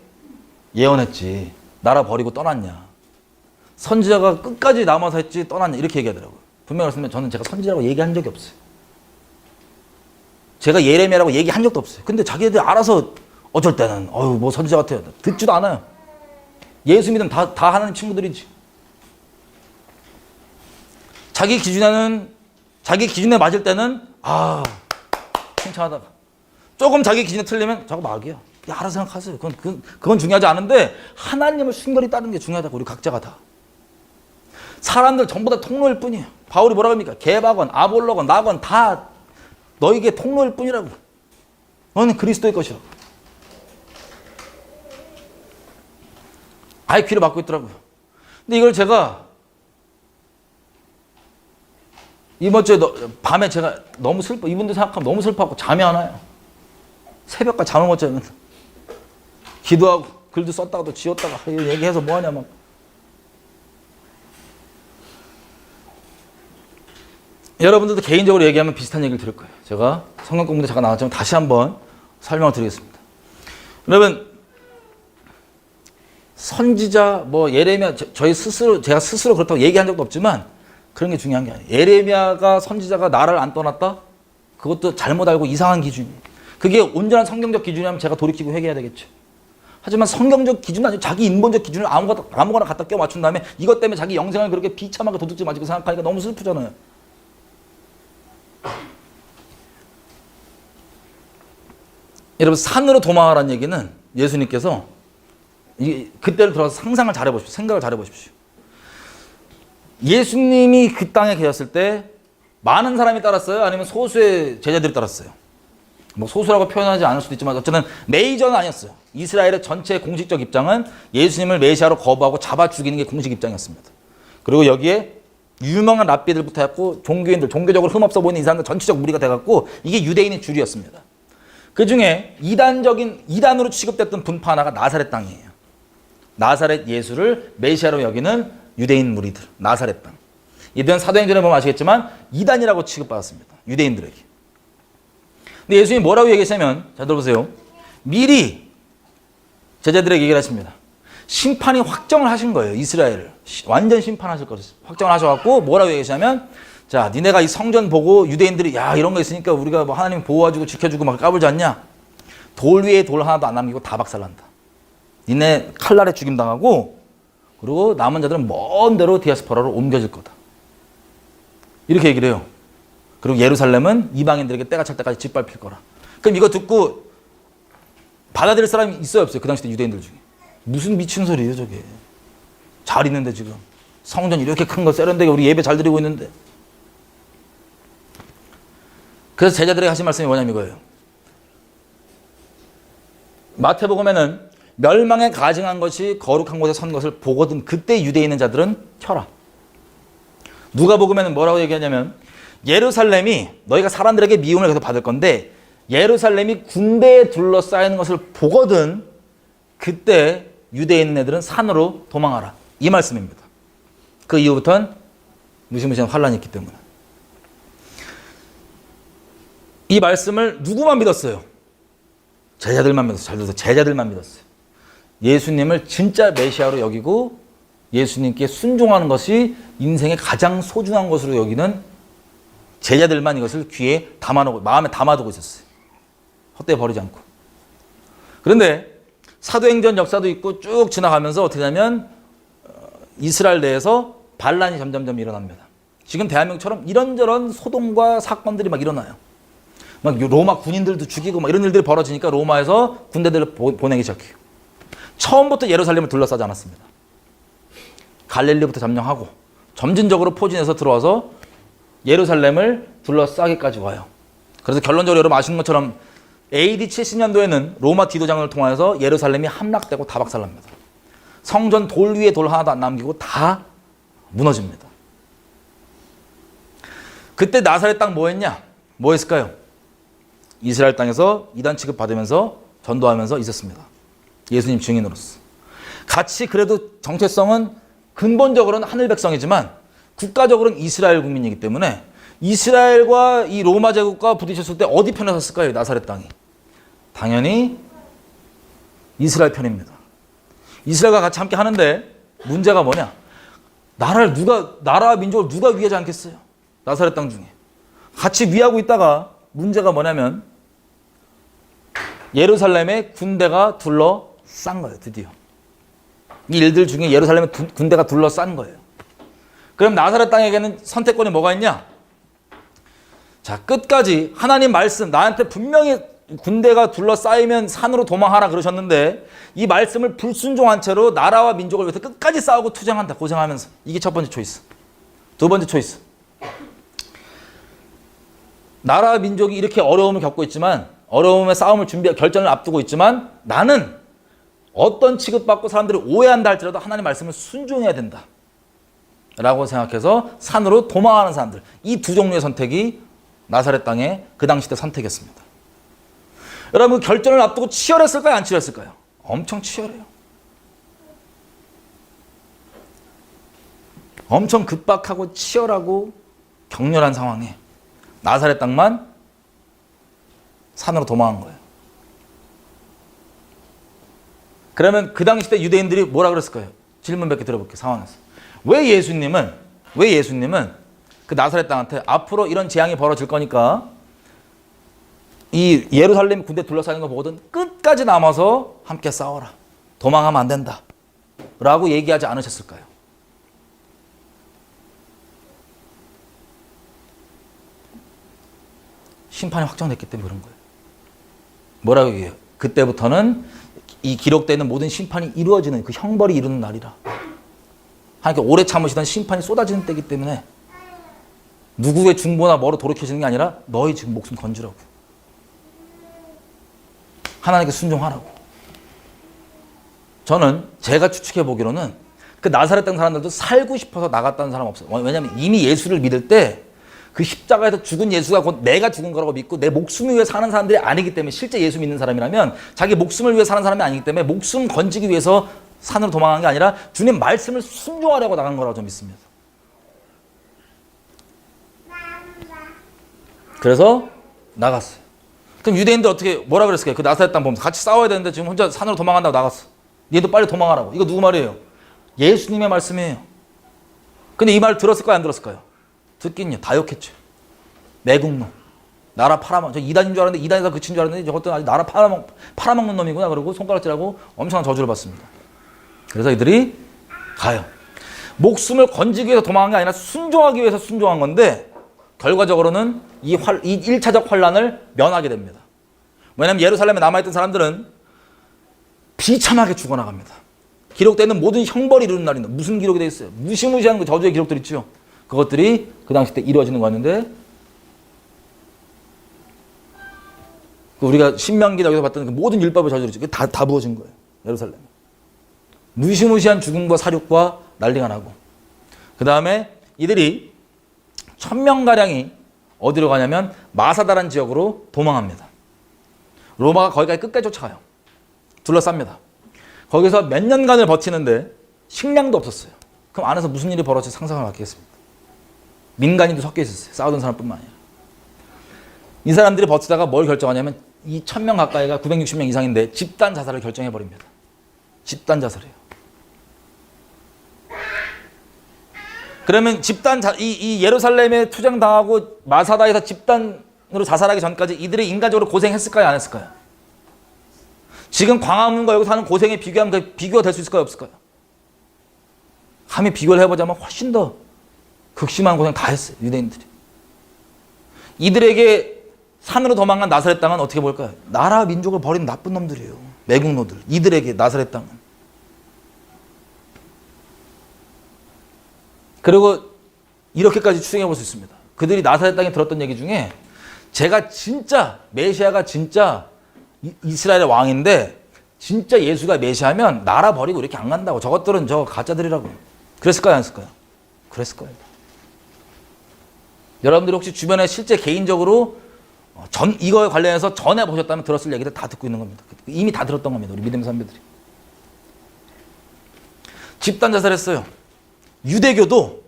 예언했지. 나라 버리고 떠났냐. 선지자가 끝까지 남아서 했지 떠났냐. 이렇게 얘기하더라고요. 분명히 말씀드리면 저는 제가 선지자라고 얘기한 적이 없어요. 제가 예레미야라고 얘기한 적도 없어요. 근데 자기들 알아서 어쩔 때는 뭐 선지자 같아요. 듣지도 않아요. 예수 믿으면 다 하나님 친구들이지. 자기 기준에 맞을 때는 칭찬하다가 조금 자기 기준이 틀리면 저거 마귀야. 야, 알아서 생각하세요. 그건 중요하지 않은데 하나님을 순결히 따르는 게 중요하다고 우리 각자가 다. 사람들 전부 다 통로일 뿐이에요. 바울이 뭐라고 합니까? 개바건, 아볼로건, 나건 다 너에게 통로일 뿐이라고. 너는 그리스도의 것이라고. 아예 귀를 막고 있더라고요. 근데 이걸 제가 이번 주에 밤에 제가 너무 슬퍼, 이분들 생각하면 너무 슬퍼하고 잠이 안 와요. 새벽까지 잠을 못 자면 기도하고 글도 썼다가 또 지웠다가 얘기해서 뭐하냐 막. 여러분들도 개인적으로 얘기하면 비슷한 얘기를 들을 거예요. 제가 성경 공부 때 잠깐 나왔지만 다시 한번 설명을 드리겠습니다. 여러분, 선지자 뭐 예레미야, 제가 스스로 그렇다고 얘기한 적도 없지만 그런 게 중요한 게 아니에요. 예레미야가 선지자가 나라를 안 떠났다? 그것도 잘못 알고 이상한 기준이에요. 그게 온전한 성경적 기준이라면 제가 돌이키고 회개해야 되겠죠. 하지만 성경적 기준은 아니고 자기 인본적 기준을 아무거나 갖다 껴 맞춘 다음에 이것 때문에 자기 영생을 그렇게 비참하게 도둑질 맞고 생각하니까 너무 슬프잖아요. 여러분, 산으로 도망하라는 얘기는 예수님께서 그때를 들어서 상상을 잘해보십시오. 생각을 잘해보십시오. 예수님이 그 땅에 계셨을 때 많은 사람이 따랐어요? 아니면 소수의 제자들이 따랐어요? 뭐 소수라고 표현하지 않을 수도 있지만 어쨌든 메이저는 아니었어요. 이스라엘의 전체 공식적 입장은 예수님을 메시아로 거부하고 잡아 죽이는 게 공식 입장이었습니다. 그리고 여기에 유명한 랍비들부터 해갖고 종교인들, 종교적으로 흠없어 보이는 이 사람들 전체적 무리가 돼갖고 이게 유대인의 주류였습니다. 그 중에 이단으로 취급됐던 분파 하나가 나사렛 땅이에요. 나사렛 예수를 메시아로 여기는 유대인 무리들, 나사렛 땅. 이들은 사도행전에 보면 아시겠지만 이단이라고 취급받았습니다. 유대인들에게. 근데 예수님이 뭐라고 얘기하시냐면, 잘 들어보세요. 미리 제자들에게 얘기를 하십니다. 심판이 확정을 하신 거예요. 이스라엘을. 완전 심판하실 거를 확정을 하셔갖고 뭐라고 얘기하시냐면, 자, 니네가 이 성전 보고 유대인들이 야, 이런 거 있으니까 우리가 뭐 하나님 보호해주고 지켜주고 막 까불지 않냐? 돌 위에 돌 하나도 안 남기고 다 박살난다. 니네 칼날에 죽임당하고 그리고 남은 자들은 먼 데로 디아스포라로 옮겨질 거다. 이렇게 얘기를 해요. 그리고 예루살렘은 이방인들에게 때가 찰 때까지 짓밟힐 거라. 그럼 이거 듣고 받아들일 사람이 있어요, 없어요? 그 당시 때 유대인들 중에. 무슨 미친 소리예요, 저게. 잘 있는데 지금. 성전 이렇게 큰 거 세련되게 우리 예배 잘 드리고 있는데. 그래서 제자들에게 하신 말씀이 뭐냐면 이거예요. 마태복음에는 멸망에 가증한 것이 거룩한 곳에 선 것을 보거든 그때 유대에 있는 자들은 켜라. 누가복음에는 뭐라고 얘기하냐면 예루살렘이 너희가 사람들에게 미움을 계속 받을 건데 예루살렘이 군대에 둘러싸이는 것을 보거든 그때 유대에 있는 애들은 산으로 도망하라. 이 말씀입니다. 그 이후부터는 무시무시한 환란이 있기 때문에. 이 말씀을 누구만 믿었어요? 제자들만 믿었어요. 잘 들어서 제자들만 믿었어요. 예수님을 진짜 메시아로 여기고 예수님께 순종하는 것이 인생의 가장 소중한 것으로 여기는 제자들만 이것을 귀에 담아놓고 마음에 담아두고 있었어요. 헛되이 버리지 않고. 그런데 사도행전 역사도 있고 쭉 지나가면서 어떻게 하냐면 이스라엘 내에서 반란이 점점점 일어납니다. 지금 대한민국처럼 이런저런 소동과 사건들이 막 일어나요. 막 로마 군인들도 죽이고 막 이런 일들이 벌어지니까 로마에서 군대들을 보내기 시작해요. 처음부터 예루살렘을 둘러싸지 않았습니다. 갈릴리부터 점령하고 점진적으로 포진해서 들어와서 예루살렘을 둘러싸기까지 와요. 그래서 결론적으로 여러분 아시는 것처럼 AD 70년도에는 로마 디도장을 통하여서 예루살렘이 함락되고 다 박살납니다. 성전 돌 위에 돌 하나도 안 남기고 다 무너집니다. 그때 나사렛 땅 뭐 했냐? 뭐 했을까요? 이스라엘 땅에서 이단 취급받으면서 전도하면서 있었습니다. 예수님 증인으로서. 같이 그래도 정체성은 근본적으로는 하늘 백성이지만 국가적으로는 이스라엘 국민이기 때문에 이스라엘과 이 로마 제국과 부딪혔을 때 어디 편에 섰을까요? 나사렛 땅이. 당연히 이스라엘 편입니다. 이스라엘과 같이 함께 하는데 문제가 뭐냐? 나라와 민족을 누가 위하지 않겠어요? 나사렛 땅 중에. 같이 위하고 있다가 문제가 뭐냐면 예루살렘에 군대가 둘러싼 거예요. 드디어. 이 일들 중에 예루살렘에 군대가 둘러싼 거예요. 그럼 나사렛 땅에게는 선택권이 뭐가 있냐? 자, 끝까지 하나님 말씀 나한테 분명히 군대가 둘러싸이면 산으로 도망하라 그러셨는데 이 말씀을 불순종한 채로 나라와 민족을 위해서 끝까지 싸우고 투쟁한다. 고생하면서. 이게 첫 번째 초이스. 두 번째 초이스. 나라와 민족이 이렇게 어려움을 겪고 있지만 어려움의 싸움을 결전을 앞두고 있지만 나는 어떤 취급받고 사람들이 오해한다 할지라도 하나님의 말씀을 순종해야 된다. 라고 생각해서 산으로 도망하는 사람들. 이 두 종류의 선택이 나사렛 땅의 그 당시 때 선택이었습니다. 여러분 결전을 앞두고 치열했을까요? 안 치열했을까요? 엄청 치열해요. 엄청 급박하고 치열하고 격렬한 상황에 나사렛 땅만 산으로 도망한 거예요. 그러면 그 당시 때 유대인들이 뭐라 그랬을까요? 질문 몇 개 들어볼게요. 상황에서. 왜 예수님은 그 나사렛 땅한테 앞으로 이런 재앙이 벌어질 거니까 이 예루살렘 군대 둘러싸이는 거 보거든 끝까지 남아서 함께 싸워라. 도망하면 안 된다. 라고 얘기하지 않으셨을까요? 심판이 확정됐기 때문에 그런 거예요. 뭐라고 얘기해요? 그때부터는 이 기록되는 모든 심판이 이루어지는 그 형벌이 이루는 날이라. 하나님께 오래 참으시던 심판이 쏟아지는 때이기 때문에 누구의 중보나 뭐로 돌이켜지는 게 아니라 너희 지금 목숨 건지라고. 하나님께 순종하라고. 저는 제가 추측해 보기로는 그 나사렛 땅 사람들도 살고 싶어서 나갔다는 사람 없어요. 왜냐하면 이미 예수를 믿을 때 그 십자가에서 죽은 예수가 곧 내가 죽은 거라고 믿고 내 목숨을 위해 사는 사람들이 아니기 때문에 실제 예수 믿는 사람이라면 자기 목숨을 위해 사는 사람이 아니기 때문에 목숨 건지기 위해서 산으로 도망간 게 아니라 주님 말씀을 순종하려고 나간 거라고 저는 믿습니다. 그래서 나갔어요. 그럼 유대인들 어떻게 뭐라 그랬을까요? 그 나사렛 땅 보면서 같이 싸워야 되는데 지금 혼자 산으로 도망간다고 나갔어. 얘도 빨리 도망가라고. 이거 누구 말이에요? 예수님의 말씀이에요. 근데 이 말 들었을까요? 안 들었을까요? 듣긴요. 다 욕했죠. 매국노. 나라 팔아먹. 저 이단인 줄 알았는데 이단에서 그친 줄 알았는데 저것도 아직 나라 팔아먹는 놈이구나. 그러고 손가락질하고 엄청난 저주를 받습니다. 그래서 이들이 가요. 목숨을 건지기 위해서 도망한 게 아니라 순종하기 위해서 순종한 건데 결과적으로는 이 1차적 환란을 면하게 됩니다. 왜냐하면 예루살렘에 남아있던 사람들은 비참하게 죽어나갑니다. 기록되는 모든 형벌이 이루는 날인데 무슨 기록이 되어 있어요? 무시무시한 그 저주의 기록들 있죠. 그것들이 그 당시 때 이루어지는 거였는데 우리가 신명기나 여기서 봤던 그 모든 율법의 저주를 있죠. 다 부어진 거예요. 예루살렘. 무시무시한 죽음과 사륙과 난리가 나고 그 다음에 이들이 1000명가량이 어디로 가냐면 마사다라는 지역으로 도망합니다. 로마가 거기까지 끝까지 쫓아가요. 둘러쌉니다. 거기서 몇 년간을 버티는데 식량도 없었어요. 그럼 안에서 무슨 일이 벌어질지 상상을 맡기겠습니다. 민간인도 섞여 있었어요. 싸우던 사람뿐만 아니라. 이 사람들이 버티다가 뭘 결정하냐면 이 1000명 가까이가 960명 이상인데 집단 자살을 결정해버립니다. 집단 자살이에요. 그러면 이 예루살렘에 투쟁당하고 마사다에서 집단으로 자살하기 전까지 이들이 인간적으로 고생했을까요? 안 했을까요? 지금 광화문과 여기서 하는 고생에 비교하면 그 비교가 될 수 있을까요? 없을까요? 감히 비교를 해보자면 훨씬 더 극심한 고생 다 했어요. 유대인들이. 이들에게 산으로 도망간 나사렛 땅은 어떻게 볼까요? 나라 민족을 버린 나쁜 놈들이에요. 매국노들. 이들에게 나사렛 땅은. 그리고 이렇게까지 추정해 볼 수 있습니다. 그들이 나사렛 땅에 들었던 얘기 중에 제가 진짜 메시아가 진짜 이스라엘의 왕인데 진짜 예수가 메시아면 나라 버리고 이렇게 안 간다고. 저것들은 저 가짜들이라고. 그랬을까요? 안 했을까요? 그랬을 거예요. 여러분들이 혹시 주변에 실제 개인적으로 이거에 관련해서 전에 보셨다면 들었을 얘기들 다 듣고 있는 겁니다. 이미 다 들었던 겁니다. 우리 믿음의 선배들이. 집단 자살했어요. 유대교도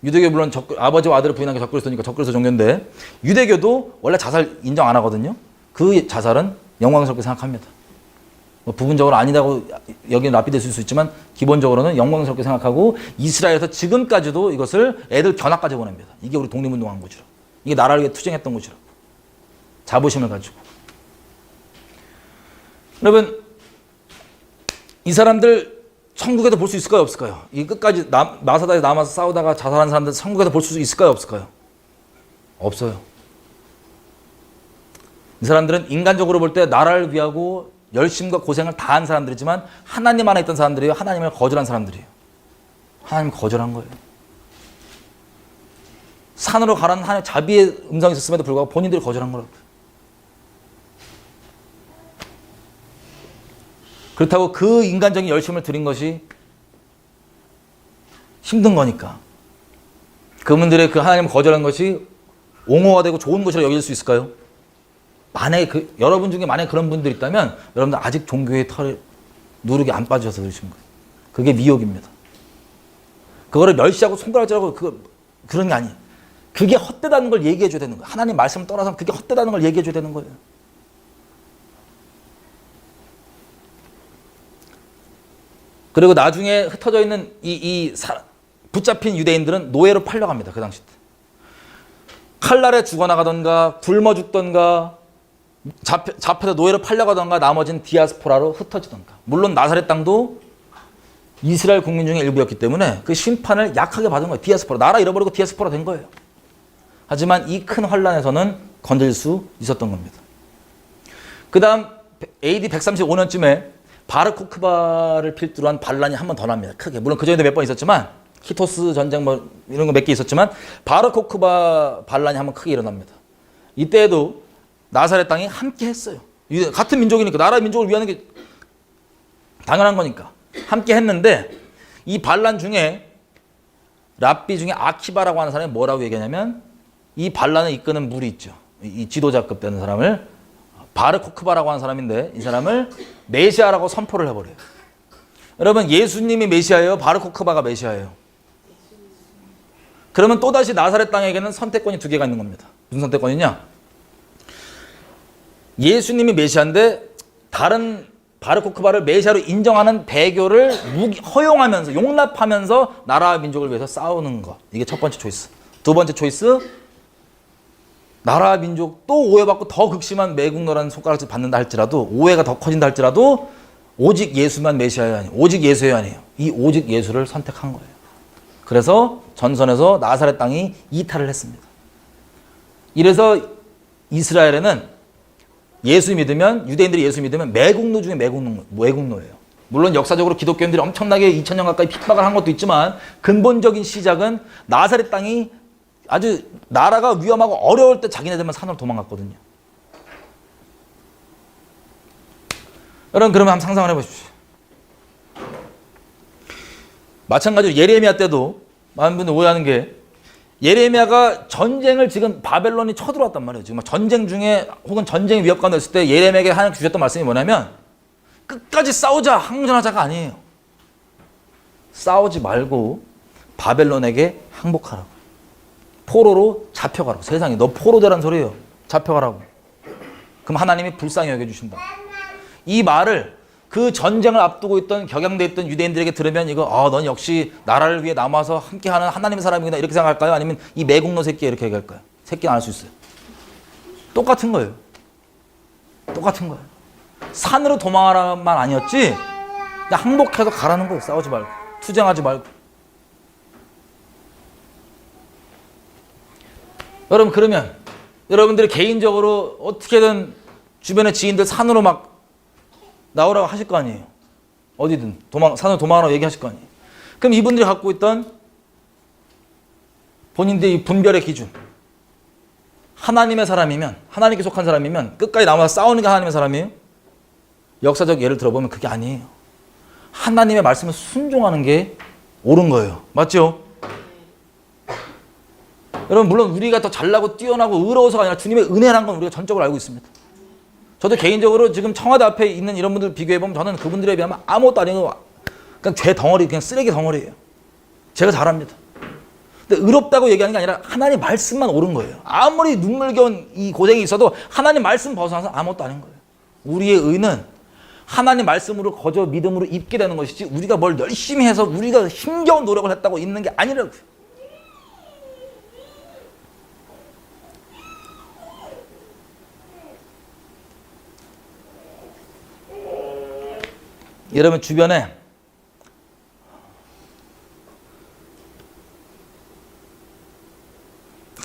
물론 아버지와 아들을 부인한 게 적그리스도니까 적그리스도 종교인데 유대교도 원래 자살 인정 안 하거든요. 그 자살은 영광스럽게 생각합니다. 뭐 부분적으로 아니라고 여기는 납비됐을 수 있지만 기본적으로는 영광스럽게 생각하고 이스라엘에서 지금까지도 이것을 애들 견학까지 보냅니다. 이게 우리 독립운동한 곳이라. 이게 나라를 위해 투쟁했던 곳이라. 자부심을 가지고. 여러분 이 사람들 천국에도 볼 수 있을까요? 없을까요? 이 끝까지 마사다에 남아서 싸우다가 자살한 사람들 천국에도 볼 수 있을까요? 없을까요? 없어요. 이 사람들은 인간적으로 볼 때 나라를 위하고 열심과 고생을 다한 사람들이지만 하나님 안에 있던 사람들이에요. 하나님을 거절한 사람들이에요. 하나님 거절한 거예요. 산으로 가라는 하나님의 자비의 음성이 있었음에도 불구하고 본인들이 거절한 거라고. 그렇다고 그 인간적인 열심을 들인 것이 힘든 거니까 그분들의 그 하나님을 거절한 것이 옹호가 되고 좋은 것이라 여길 수 있을까요? 만약에 여러분 중에 만약에 그런 분들이 있다면 여러분들 아직 종교의 털에 누룩이 안 빠져서 그러신 거예요. 그게 미혹입니다. 그거를 멸시하고 손가락질하고 그런 게 아니에요. 그게 헛되다는 걸 얘기해 줘야 되는 거예요. 하나님 말씀을 떠나서 그게 헛되다는 걸 얘기해 줘야 되는 거예요. 그리고 나중에 흩어져 있는 붙잡힌 유대인들은 노예로 팔려갑니다. 그 당시 때. 칼날에 죽어나가던가 굶어 죽던가 잡혀서 노예로 팔려가던가 나머지는 디아스포라로 흩어지던가. 물론 나사렛 땅도 이스라엘 국민 중에 일부였기 때문에 그 심판을 약하게 받은 거예요. 디아스포라. 나라 잃어버리고 디아스포라 된 거예요. 하지만 이 큰 환란에서는 건질 수 있었던 겁니다. 그 다음 AD 135년쯤에 바르코크바를 필두로 한 반란이 한 번 더 납니다. 크게. 물론 그전에도 몇 번 있었지만 키토스 전쟁 뭐 이런 거 몇 개 있었지만 바르코크바 반란이 한 번 크게 일어납니다. 이때에도 나사렛 땅이 함께 했어요. 같은 민족이니까 나라 민족을 위하는 게 당연한 거니까 함께 했는데 이 반란 중에 랍비 중에 아키바라고 하는 사람이 뭐라고 얘기하냐면 이 반란을 이끄는 물이 있죠. 이 지도자급 되는 사람을 바르코크바라고 하는 사람인데 이 사람을 메시아라고 선포를 해버려요. 여러분 예수님이 메시아예요? 바르코크바가 메시아예요? 그러면 또다시 나사렛 땅에게는 선택권이 두 개가 있는 겁니다. 무슨 선택권이냐? 예수님이 메시아인데 다른 바르코크바를 메시아로 인정하는 배교를 허용하면서 용납하면서 나라와 민족을 위해서 싸우는 것. 이게 첫 번째 초이스. 두 번째 초이스, 나라와 민족 또 오해받고 더 극심한 매국노라는 손가락질 받는다 할지라도 오해가 더 커진다 할지라도 오직 예수만 메시아야 아니에요. 오직 예수야 아니에요. 이 오직 예수를 선택한 거예요. 그래서 전선에서 나사렛 땅이 이탈을 했습니다. 이래서 이스라엘에는 예수 믿으면 유대인들이 예수 믿으면 매국노 중에 매국노예요. 물론 역사적으로 기독교인들이 엄청나게 2000년 가까이 핍박을 한 것도 있지만 근본적인 시작은 나사렛 땅이 아주 나라가 위험하고 어려울 때 자기네들만 산으로 도망갔거든요. 여러분 그러면 한번 상상을 해보십시오. 마찬가지로 예레미야 때도 많은 분들이 오해하는 게 예레미야가 전쟁을 지금 바벨론이 쳐들어왔단 말이에요. 지금 전쟁 중에 혹은 전쟁 위협 가운데 있을 때 예레미야에게 하나님 주셨던 말씀이 뭐냐면 끝까지 싸우자, 항전하자가 아니에요. 싸우지 말고 바벨론에게 항복하라고. 포로로 잡혀가라고. 세상에 너 포로되란 소리예요. 잡혀가라고. 그럼 하나님이 불쌍히 여겨주신다. 이 말을 그 전쟁을 앞두고 있던 격양돼 있던 유대인들에게 들으면 이거 넌 역시 나라를 위해 남아서 함께하는 하나님의 사람이구나 이렇게 생각할까요? 아니면 이 매국노 새끼 이렇게 얘기할까요? 새끼는 알 수 있어요. 똑같은 거예요. 똑같은 거예요. 산으로 도망하라만 아니었지 그냥 항복해서 가라는 거예요. 싸우지 말고 투쟁하지 말고. 여러분 그러면 여러분들이 개인적으로 어떻게든 주변의 지인들 산으로 막 나오라고 하실 거 아니에요. 어디든 산으로 도망하라고 얘기하실 거 아니에요. 그럼 이분들이 갖고 있던 본인들의 분별의 기준, 하나님의 사람이면, 하나님께 속한 사람이면 끝까지 남아서 싸우는 게 하나님의 사람이에요? 역사적 예를 들어보면 그게 아니에요. 하나님의 말씀을 순종하는 게 옳은 거예요. 맞죠? 여러분 물론 우리가 더 잘나고 뛰어나고 의로워서가 아니라 주님의 은혜라는 건 우리가 전적으로 알고 있습니다. 저도 개인적으로 지금 청와대 앞에 있는 이런 분들 비교해보면 저는 그분들에 비하면 아무것도 아니고 그냥 죄 덩어리, 그냥 쓰레기 덩어리예요. 제가 잘합니다. 근데 의롭다고 얘기하는 게 아니라 하나님 말씀만 옳은 거예요. 아무리 눈물겨운 이 고생이 있어도 하나님 말씀 벗어나서 아무것도 아닌 거예요. 우리의 의는 하나님 말씀으로 거저 믿음으로 입게 되는 것이지 우리가 뭘 열심히 해서 우리가 힘겨운 노력을 했다고 있는 게 아니라고요. 여러분 주변에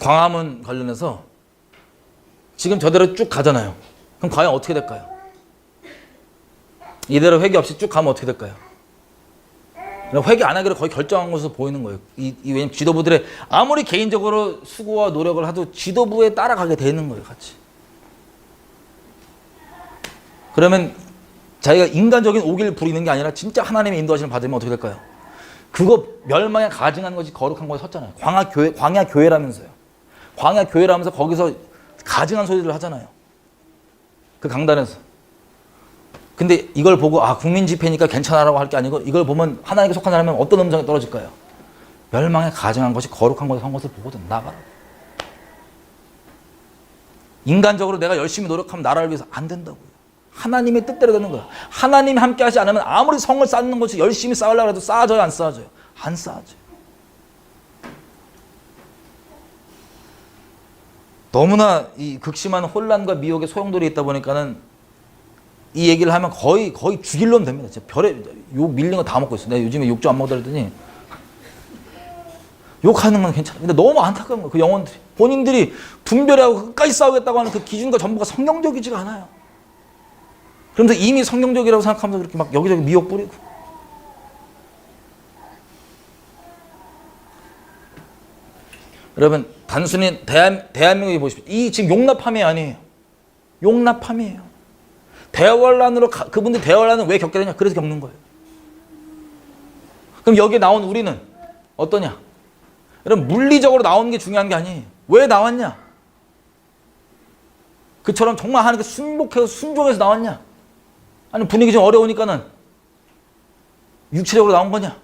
광화문 관련해서 지금 저대로 쭉 가잖아요. 그럼 과연 어떻게 될까요? 이대로 회개 없이 쭉 가면 어떻게 될까요? 회개 안 하기로 거의 결정한 것으로 보이는 거예요. 왜냐면 지도부들의 아무리 개인적으로 수고와 노력을 해도 지도부에 따라가게 되는 거예요, 같이. 그러면 자기가 인간적인 오기를 부리는 게 아니라 진짜 하나님의 인도하심을 받으면 어떻게 될까요? 그거 멸망에 가증하는 것이 거룩한 거에 섰잖아요. 광야 교회라면서요. 광야 교회라면서 거기서 가증한 소리를 하잖아요. 그 강단에서. 근데 이걸 보고 국민 집회니까 괜찮아라고 할 게 아니고 이걸 보면 하나님께 속한 사람은 어떤 음성이 떨어질까요? 멸망에 가증한 것이 거룩한 것에 선 것을 보거든. 나가라. 인간적으로 내가 열심히 노력하면 나라를 위해서 안 된다고요. 하나님의 뜻대로 되는 거야. 하나님이 함께 하지 않으면 아무리 성을 쌓는 것이 열심히 쌓으려고 해도 쌓아져요, 안 쌓아져요? 안 쌓아져요. 너무나 이 극심한 혼란과 미혹의 소용돌이 있다 보니까는 이 얘기를 하면 거의 죽일 놈 됩니다. 진짜 별에 욕 밀린 거 다 먹고 있어. 내가 요즘에 욕 좀 안 먹다 그랬더니 욕하는 건 괜찮아. 근데 너무 안타까운 거야. 그 영혼들이. 본인들이 분별하고 끝까지 싸우겠다고 하는 그 기준과 전부가 성경적이지가 않아요. 그러면서 이미 성경적이라고 생각하면서 그렇게 막 여기저기 미혹 뿌리고. 여러분, 단순히 대한민국에 보십시오. 이 지금 용납함이 아니에요. 용납함이에요. 대환란으로 그분들 대환란은 왜 겪게 되냐? 그래서 겪는 거예요. 그럼 여기에 나온 우리는 어떠냐? 여러분, 물리적으로 나오는 게 중요한 게 아니에요. 왜 나왔냐? 그처럼 정말 하나님께 순복해서 순종해서 나왔냐? 아니 분위기 좀 어려우니까는 육체적으로 나온 거냐?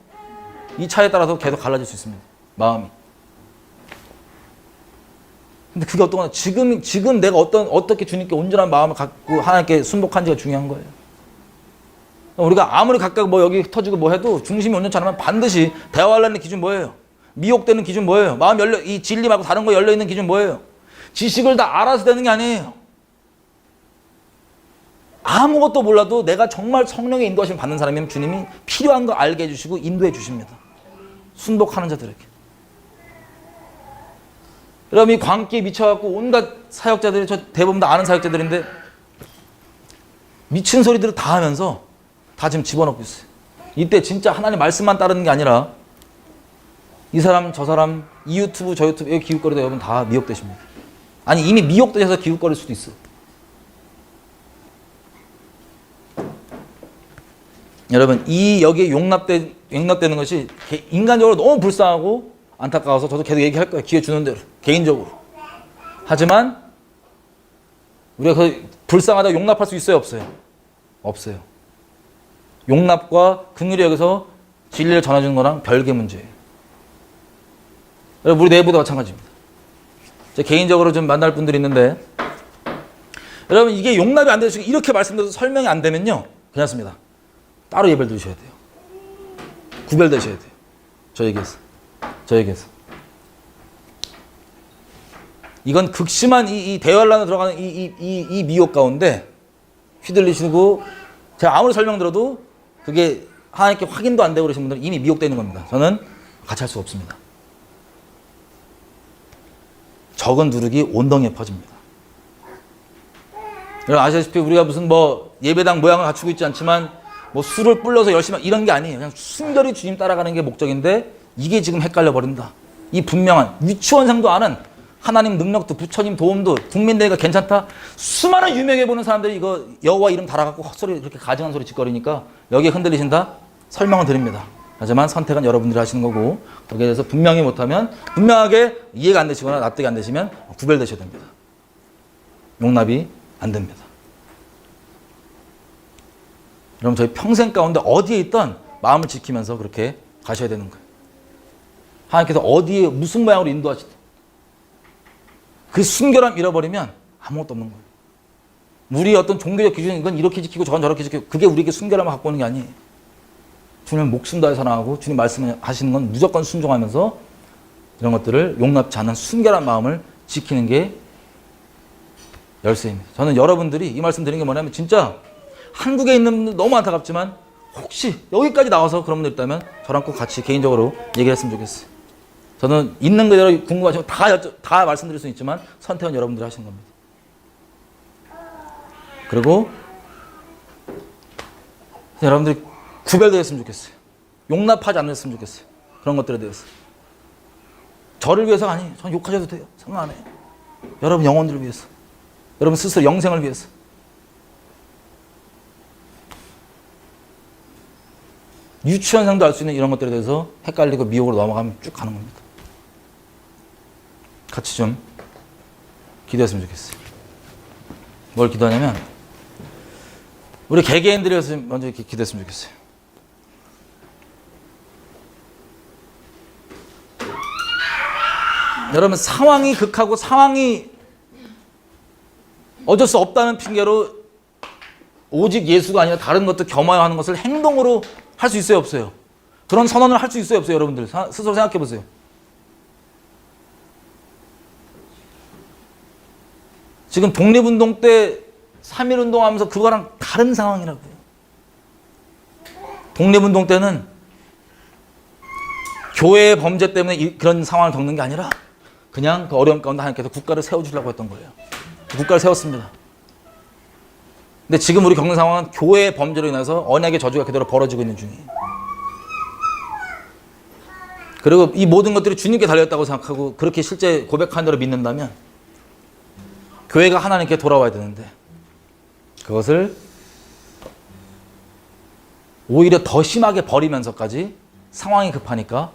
이 차에 따라서 계속 갈라질 수 있습니다. 마음이. 근데 그게 어떠거나 지금 내가 어떻게 주님께 온전한 마음을 갖고 하나님께 순복한지가 중요한 거예요. 우리가 아무리 각각 뭐 여기 터지고 뭐 해도 중심이 온전치 않으면 반드시 대화하려는 기준 뭐예요? 미혹되는 기준 뭐예요? 마음 열려, 이 진리 말고 다른 거 열려있는 기준 뭐예요? 지식을 다 알아서 되는 게 아니에요. 아무것도 몰라도 내가 정말 성령의 인도하심을 받는 사람이면 주님이 필요한 거 알게 해주시고 인도해 주십니다. 순복하는 자들에게. 여러분, 이 광기에 미쳐갖고 온갖 사역자들이, 저 대부분 다 아는 사역자들인데 미친 소리들을 다 하면서 다 지금 집어넣고 있어요. 이때 진짜 하나님 말씀만 따르는 게 아니라 이 사람 저 사람 이 유튜브 저 유튜브 여기 기웃거리다 여러분 다 미혹되십니다. 아니 이미 미혹되셔서 기웃거릴 수도 있어요. 여러분, 이 여기에 용납되는 것이 인간적으로 너무 불쌍하고 안타까워서 저도 계속 얘기할 거예요. 기회 주는 대로 개인적으로. 하지만 우리가 그 불쌍하다고 용납할 수 있어요, 없어요? 없어요. 용납과 긍휼이 여기서 진리를 전해주는 거랑 별개 문제예요. 여러분, 우리 내부도 마찬가지입니다. 제 개인적으로 좀 만날 분들이 있는데 여러분, 이게 용납이 안 되시고 이렇게 말씀드려도 설명이 안 되면요, 괜찮습니다. 따로 예배를 드셔야 돼요. 구별되셔야 돼요. 저에게서. 이건 극심한 이 대환란에 들어가는 이 미혹 가운데 휘둘리시고 제가 아무리 설명 들어도 그게 하나님께 확인도 안 되고 그러신 분들은 이미 미혹되는 겁니다. 저는 같이 할 수 없습니다. 적은 누룩이 온 덩이에 퍼집니다. 여러분 아시다시피 우리가 무슨 뭐 예배당 모양을 갖추고 있지 않지만 뭐 술을 불러서 열심히 이런 게 아니에요. 그냥 순결히 주님 따라가는 게 목적인데 이게 지금 헷갈려 버린다. 이 분명한 유치원생도 아는 하나님 능력도 부처님 도움도 국민대회가 괜찮다. 수많은 유명해 보는 사람들이 이거 여호와 이름 달아갖고 헛소리 그렇게 가증한 소리 짓거리니까 여기에 흔들리신다? 설명을 드립니다. 하지만 선택은 여러분들이 하시는 거고 거기에 대해서 분명히 못하면 분명하게 이해가 안 되시거나 납득이 안 되시면 구별되셔야 됩니다. 용납이 안 됩니다. 여러분 저희 평생 가운데 어디에 있던 마음을 지키면서 그렇게 가셔야 되는 거예요. 하나님께서 어디에 무슨 모양으로 인도하시든 그 순결함 잃어버리면 아무것도 없는 거예요. 우리 어떤 종교적 기준은 이건 이렇게 지키고 저건 저렇게 지키고 그게 우리에게 순결함을 갖고 오는 게 아니에요. 주님 목숨 다해 사랑하고 주님 말씀하시는 건 무조건 순종하면서 이런 것들을 용납지 않는 순결한 마음을 지키는 게 열쇠입니다. 저는 여러분들이 이 말씀 드리는 게 뭐냐면 진짜 한국에 있는 분들 너무 안타깝지만 혹시 여기까지 나와서 그런 분들 있다면 저랑 꼭 같이 개인적으로 얘기했으면 좋겠어요. 저는 있는 그대로 궁금하시면 다 말씀드릴 수 있지만 선택은 여러분들이 하시는 겁니다. 그리고 여러분들이 구별되었으면 좋겠어요. 용납하지 않았으면 좋겠어요. 그런 것들에 대해서. 저를 위해서가 아니에요. 전 욕하셔도 돼요. 상관 안 해요. 여러분 영혼들을 위해서. 여러분 스스로 영생을 위해서. 유치원생도 알 수 있는 이런 것들에 대해서 헷갈리고 미혹으로 넘어가면 쭉 가는 겁니다. 같이 좀 기도했으면 좋겠어요. 뭘 기도하냐면 우리 개개인들이 먼저 이렇게 기도했으면 좋겠어요. 여러분 상황이 극하고 상황이 어쩔 수 없다는 핑계로 오직 예수가 아니라 다른 것도 겸하여하는 것을 행동으로 할 수 있어요, 없어요? 그런 선언을 할 수 있어요, 없어요? 여러분들 스스로 생각해 보세요. 지금 독립운동 때 3.1운동 하면서 그거랑 다른 상황이라고요. 독립운동 때는 교회의 범죄 때문에 그런 상황을 겪는 게 아니라 그냥 그 어려움 가운데 하나님께서 국가를 세워주려고 했던 거예요. 국가를 세웠습니다. 근데 지금 우리 겪는 상황은 교회의 범죄로 인해서 언약의 저주가 그대로 벌어지고 있는 중이에요. 그리고 이 모든 것들이 주님께 달렸다고 생각하고 그렇게 실제 고백한 대로 믿는다면 교회가 하나님께 돌아와야 되는데 그것을 오히려 더 심하게 버리면서까지 상황이 급하니까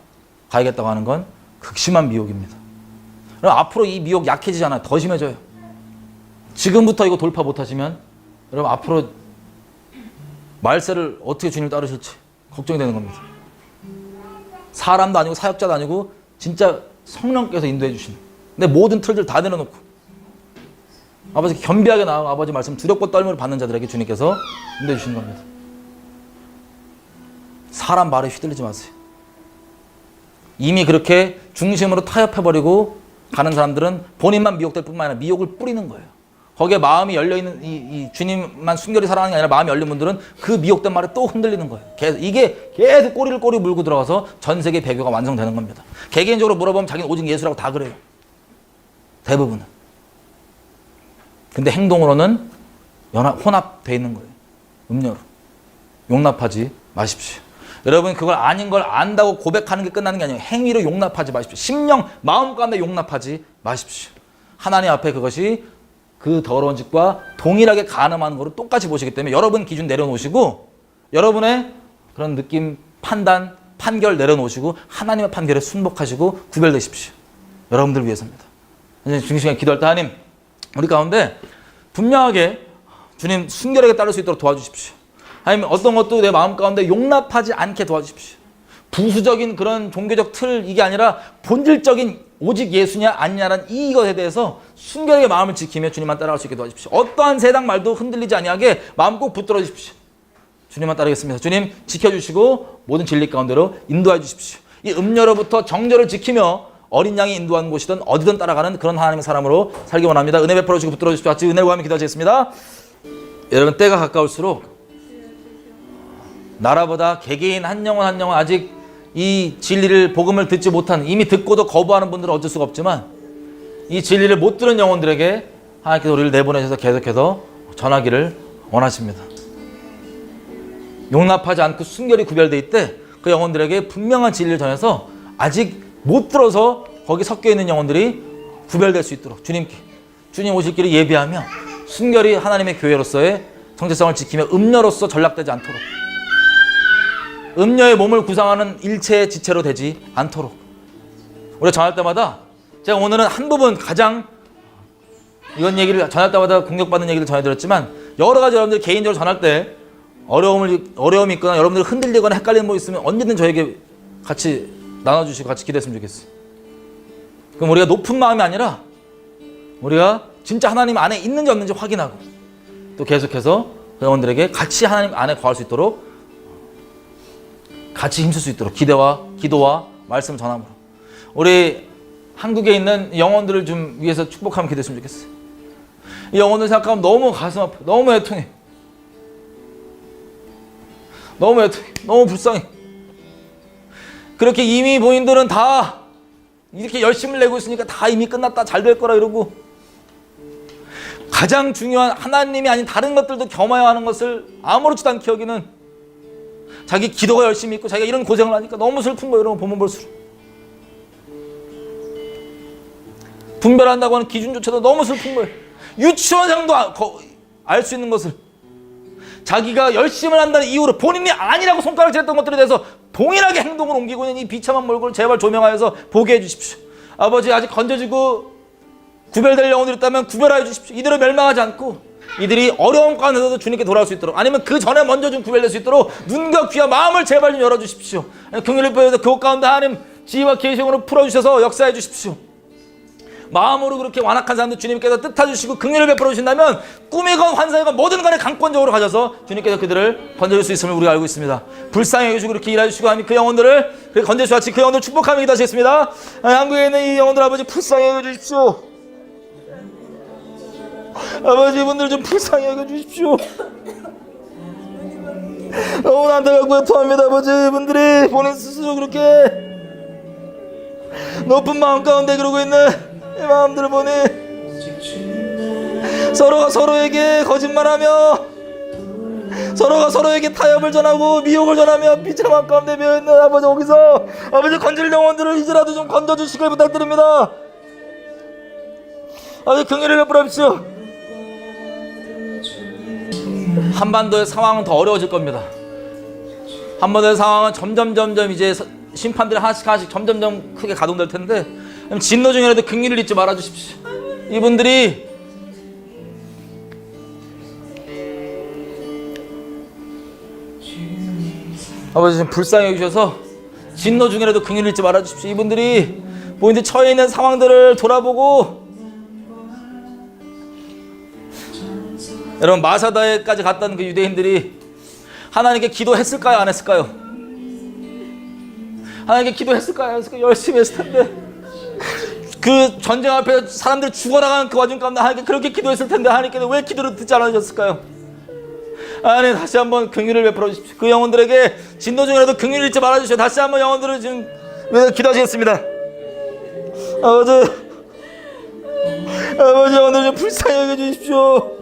가야겠다고 하는 건 극심한 미혹입니다. 그럼 앞으로 이 미혹 약해지지 않아요. 더 심해져요. 지금부터 이거 돌파 못하시면 여러분 앞으로 말세를 어떻게 주님을 따르실지 걱정이 되는 겁니다. 사람도 아니고 사역자도 아니고 진짜 성령께서 인도해 주시는. 근데 모든 틀들 다 내려놓고 아버지 겸비하게 나아가 아버지 말씀 두렵고 떨림을 받는 자들에게 주님께서 인도해 주시는 겁니다. 사람 말에 휘둘리지 마세요. 이미 그렇게 중심으로 타협해버리고 가는 사람들은 본인만 미혹될 뿐만 아니라 미혹을 뿌리는 거예요. 거기에 마음이 열려있는 이 주님만 순결히 사랑하는 게 아니라 마음이 열린 분들은 그 미혹된 말에 또 흔들리는 거예요. 이게 계속 꼬리를 물고 들어가서 전 세계 배교가 완성되는 겁니다. 개개인적으로 물어보면 자기는 오직 예수라고 다 그래요. 대부분은. 근데 행동으로는 혼합되어 있는 거예요. 음료로. 용납하지 마십시오. 여러분 그걸 아닌 걸 안다고 고백하는 게 끝나는 게 아니에요. 행위로 용납하지 마십시오. 심령, 마음 가운데 용납하지 마십시오. 하나님 앞에 그것이 그 더러운 짓과 동일하게 간음하는 거로 똑같이 보시기 때문에 여러분 기준 내려놓으시고 여러분의 그런 느낌, 판단, 판결 내려놓으시고 하나님의 판결에 순복하시고 구별되십시오. 여러분들 위해서입니다. 주님 시간에 기도할 때 하나님 우리 가운데 분명하게 주님 순결하게 따를 수 있도록 도와주십시오. 아니면 어떤 것도 내 마음 가운데 용납하지 않게 도와주십시오. 부수적인 그런 종교적 틀 이게 아니라 본질적인 오직 예수냐 아니냐라는 이것에 대해서 순결하게 마음을 지키며 주님만 따라갈 수 있게 도와주십시오. 어떠한 세상 말도 흔들리지 아니하게 마음 꼭 붙들어 주십시오. 주님만 따르겠습니다. 주님 지켜주시고 모든 진리 가운데로 인도해 주십시오. 이 음료로부터 정죄를 지키며 어린 양이 인도하는 곳이든 어디든 따라가는 그런 하나님의 사람으로 살기 원합니다. 은혜 베풀어 주시고 붙들어 주십시오. 같이 은혜를 구하며 기도하시겠습니다. 여러분 때가 가까울수록 나라보다 개개인 한 영혼 한 영혼 아직 이 진리를 복음을 듣지 못한 이미 듣고도 거부하는 분들은 어쩔 수가 없지만 이 진리를 못 들은 영혼들에게 하나님께서 우리를 내보내셔서 계속해서 전하기를 원하십니다. 용납하지 않고 순결히 구별되어 있대 그 영혼들에게 분명한 진리를 전해서 아직 못 들어서 거기 섞여 있는 영혼들이 구별될 수 있도록 주님 오실 길을 예비하며 순결히 하나님의 교회로서의 정체성을 지키며 음녀로서 전락되지 않도록 음녀의 몸을 구성하는 일체의 지체로 되지 않도록 우리가 전할 때마다 제가 오늘은 한 부분 가장 이런 얘기를 전할 때마다 공격받는 얘기를 전해드렸지만 여러 가지 여러분들 개인적으로 전할 때 어려움이 있거나 여러분들 흔들리거나 헷갈리는 뭐 있으면 언제든 저에게 같이 나눠주시고 같이 기도했으면 좋겠어요. 그럼 우리가 높은 마음이 아니라 우리가 진짜 하나님 안에 있는지 없는지 확인하고 또 계속해서 그 영혼들에게 같이 하나님 안에 거할 수 있도록 같이 힘쓸 수 있도록 기도와 말씀을 전함으로 우리 한국에 있는 영혼들을 좀 위해서 축복하면 기도했으면 좋겠어요. 이 영혼들 생각하면 너무 가슴 아파, 너무 애통해, 너무 불쌍해. 그렇게 이미 본인들은 다 이렇게 열심을 내고 있으니까 다 이미 끝났다 잘 될 거라 이러고 가장 중요한 하나님이 아닌 다른 것들도 겸하여 하는 것을 아무렇지도 않게 여기는 자기 기도가 열심히 있고 자기가 이런 고생을 하니까 너무 슬픈 거예요. 이런 거 보면 볼수록. 분별한다고 하는 기준조차도 너무 슬픈 거예요. 유치원생도 알 수 있는 것을 자기가 열심히 한다는 이유로 본인이 아니라고 손가락질했던 것들에 대해서 동일하게 행동을 옮기고 있는 이 비참한 얼굴을 제발 조명하여서 보게 해주십시오. 아버지, 아직 건져지고 구별될 영혼들이 있다면 구별하여 주십시오. 이대로 멸망하지 않고 이들이 어려운 가운데서도 주님께 돌아올 수 있도록, 아니면 그 전에 먼저 좀 구별될 수 있도록 눈과 귀와 마음을 제발 좀 열어주십시오. 긍휼을 보여서 그곳 가운데 하나님 지혜와 계시형으로 풀어주셔서 역사해 주십시오. 마음으로 그렇게 완악한 사람들 주님께서 뜻하주시고 긍휼을 베풀어 주신다면 꿈이건 환상이건 뭐든 간에 강권적으로 가져서 주님께서 그들을 건져줄 수 있음을 우리가 알고 있습니다. 불쌍히 여기시고 그렇게 일해주시고 하나님 그 영혼들을 건져주시고 같이 그 영혼들을 축복하며 기도하시겠습니다. 한국에 있는 이 영혼들 아버지 불쌍히 여겨주십시오. 아버지 이분들 좀 불쌍히 여겨주십시오. 너무 안타깝고 애통합니다. 아버지 이분들이 본인 스스로 그렇게 높은 마음 가운데 그러고 있는 이 마음들을 보니 서로가 서로에게 거짓말하며 서로가 서로에게 타협을 전하고 미혹을 전하며 비참한 가운데 비어있는 아버지, 거기서 아버지 건질 영혼들을 이제라도 좀 건져주시길 부탁드립니다. 아버지 긍휼을 베풀어 주십시오. 한반도의 상황은 더 어려워질 겁니다. 한반도의 상황은 점점 이제 심판들이 하나씩 점점 크게 가동될 텐데 진노 중이라도 긍휼을 잊지 말아 주십시오. 이분들이 아버지 좀 불쌍히 여기셔서 진노 중이라도 긍휼을 잊지 말아 주십시오. 이분들이 본인들 처해 있는 상황들을 돌아보고 여러분 마사다에까지 갔던 그 유대인들이 하나님께 기도했을까요? 안 했을까요? 하나님께 기도했을까요? 안 했을까요? 열심히 했을 텐데 그 전쟁 앞에 사람들이 죽어나가는 그 와중 가운데 하나님께 그렇게 기도했을 텐데 하나님께는 왜 기도를 듣지 않으셨을까요? 하나님 다시 한번 긍휼을 베풀어 주십시오. 그 영혼들에게 진노 중이라도 긍휼을 잊지 말아주시오. 다시 한번 영혼들을 지금 기도하시겠습니다. 아버지 오늘 좀 불쌍히 여겨주십시오.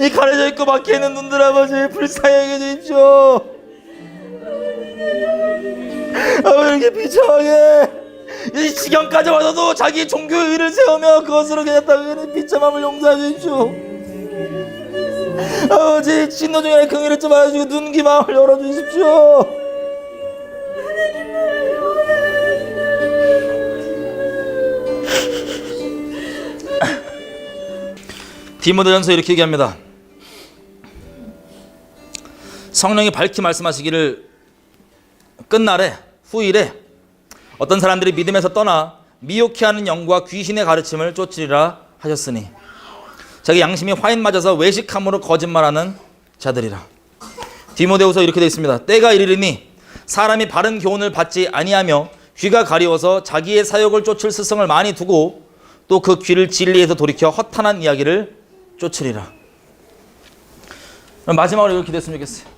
이 가려져 있고 막혀 있는 눈들 아버지 불쌍히 여겨주십시오. 아버지 이렇게 비참하게 이 지경까지 와서도 자기 종교의 의를 세우며 그것으로 그냥 비참함을 용서해 주십시오. 아버지 진노 중에 긍휼을 좀 알아주시고 눈, 귀, 마음을 열어주십시오. 디모데전서 이렇게 얘기합니다. 성령이 밝히 말씀하시기를 끝날에 후일에 어떤 사람들이 믿음에서 떠나 미혹해 하는 영과 귀신의 가르침을 쫓으리라 하셨으니 자기 양심이 화인 맞아서 외식함으로 거짓말하는 자들이라. 디모데후서 이렇게 되어 있습니다. 때가 이르리니 사람이 바른 교훈을 받지 아니하며 귀가 가리워서 자기의 사욕을 쫓을 스승을 많이 두고 또 그 귀를 진리에서 돌이켜 허탄한 이야기를 쫓으리라. 마지막으로 이렇게 됐으면 좋겠어요.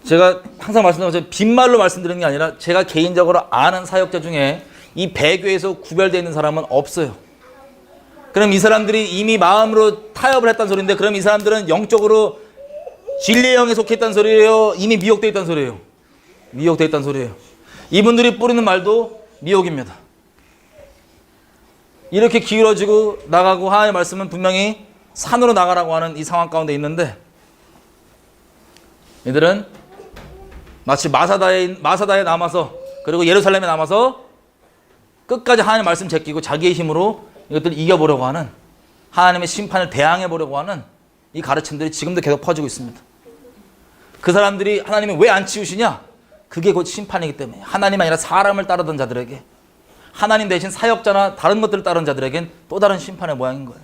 제가 항상 말씀드린 것처럼 빈말로 말씀드리는 게 아니라 제가 개인적으로 아는 사역자 중에 이 배교에서 구별되어 있는 사람은 없어요. 그럼 이 사람들이 이미 마음으로 타협을 했다는 소리인데 그럼 이 사람들은 영적으로 진리의 영에 속해 있다는 소리예요? 이미 미혹되어 있다는 소리예요? 미혹되어 있다는 소리예요. 이분들이 뿌리는 말도 미혹입니다. 이렇게 기울어지고 나가고 하나님의 말씀은 분명히 산으로 나가라고 하는 이 상황 가운데 있는데 이들은 마치 마사다에 남아서 그리고 예루살렘에 남아서 끝까지 하나님의 말씀 제끼고 자기의 힘으로 이것들을 이겨보려고 하는 하나님의 심판을 대항해보려고 하는 이 가르침들이 지금도 계속 퍼지고 있습니다. 그 사람들이 하나님이 왜 안 치우시냐? 그게 곧 심판이기 때문에 하나님 아니라 사람을 따르던 자들에게 하나님 대신 사역자나 다른 것들을 따르는 자들에겐 또 다른 심판의 모양인 거예요.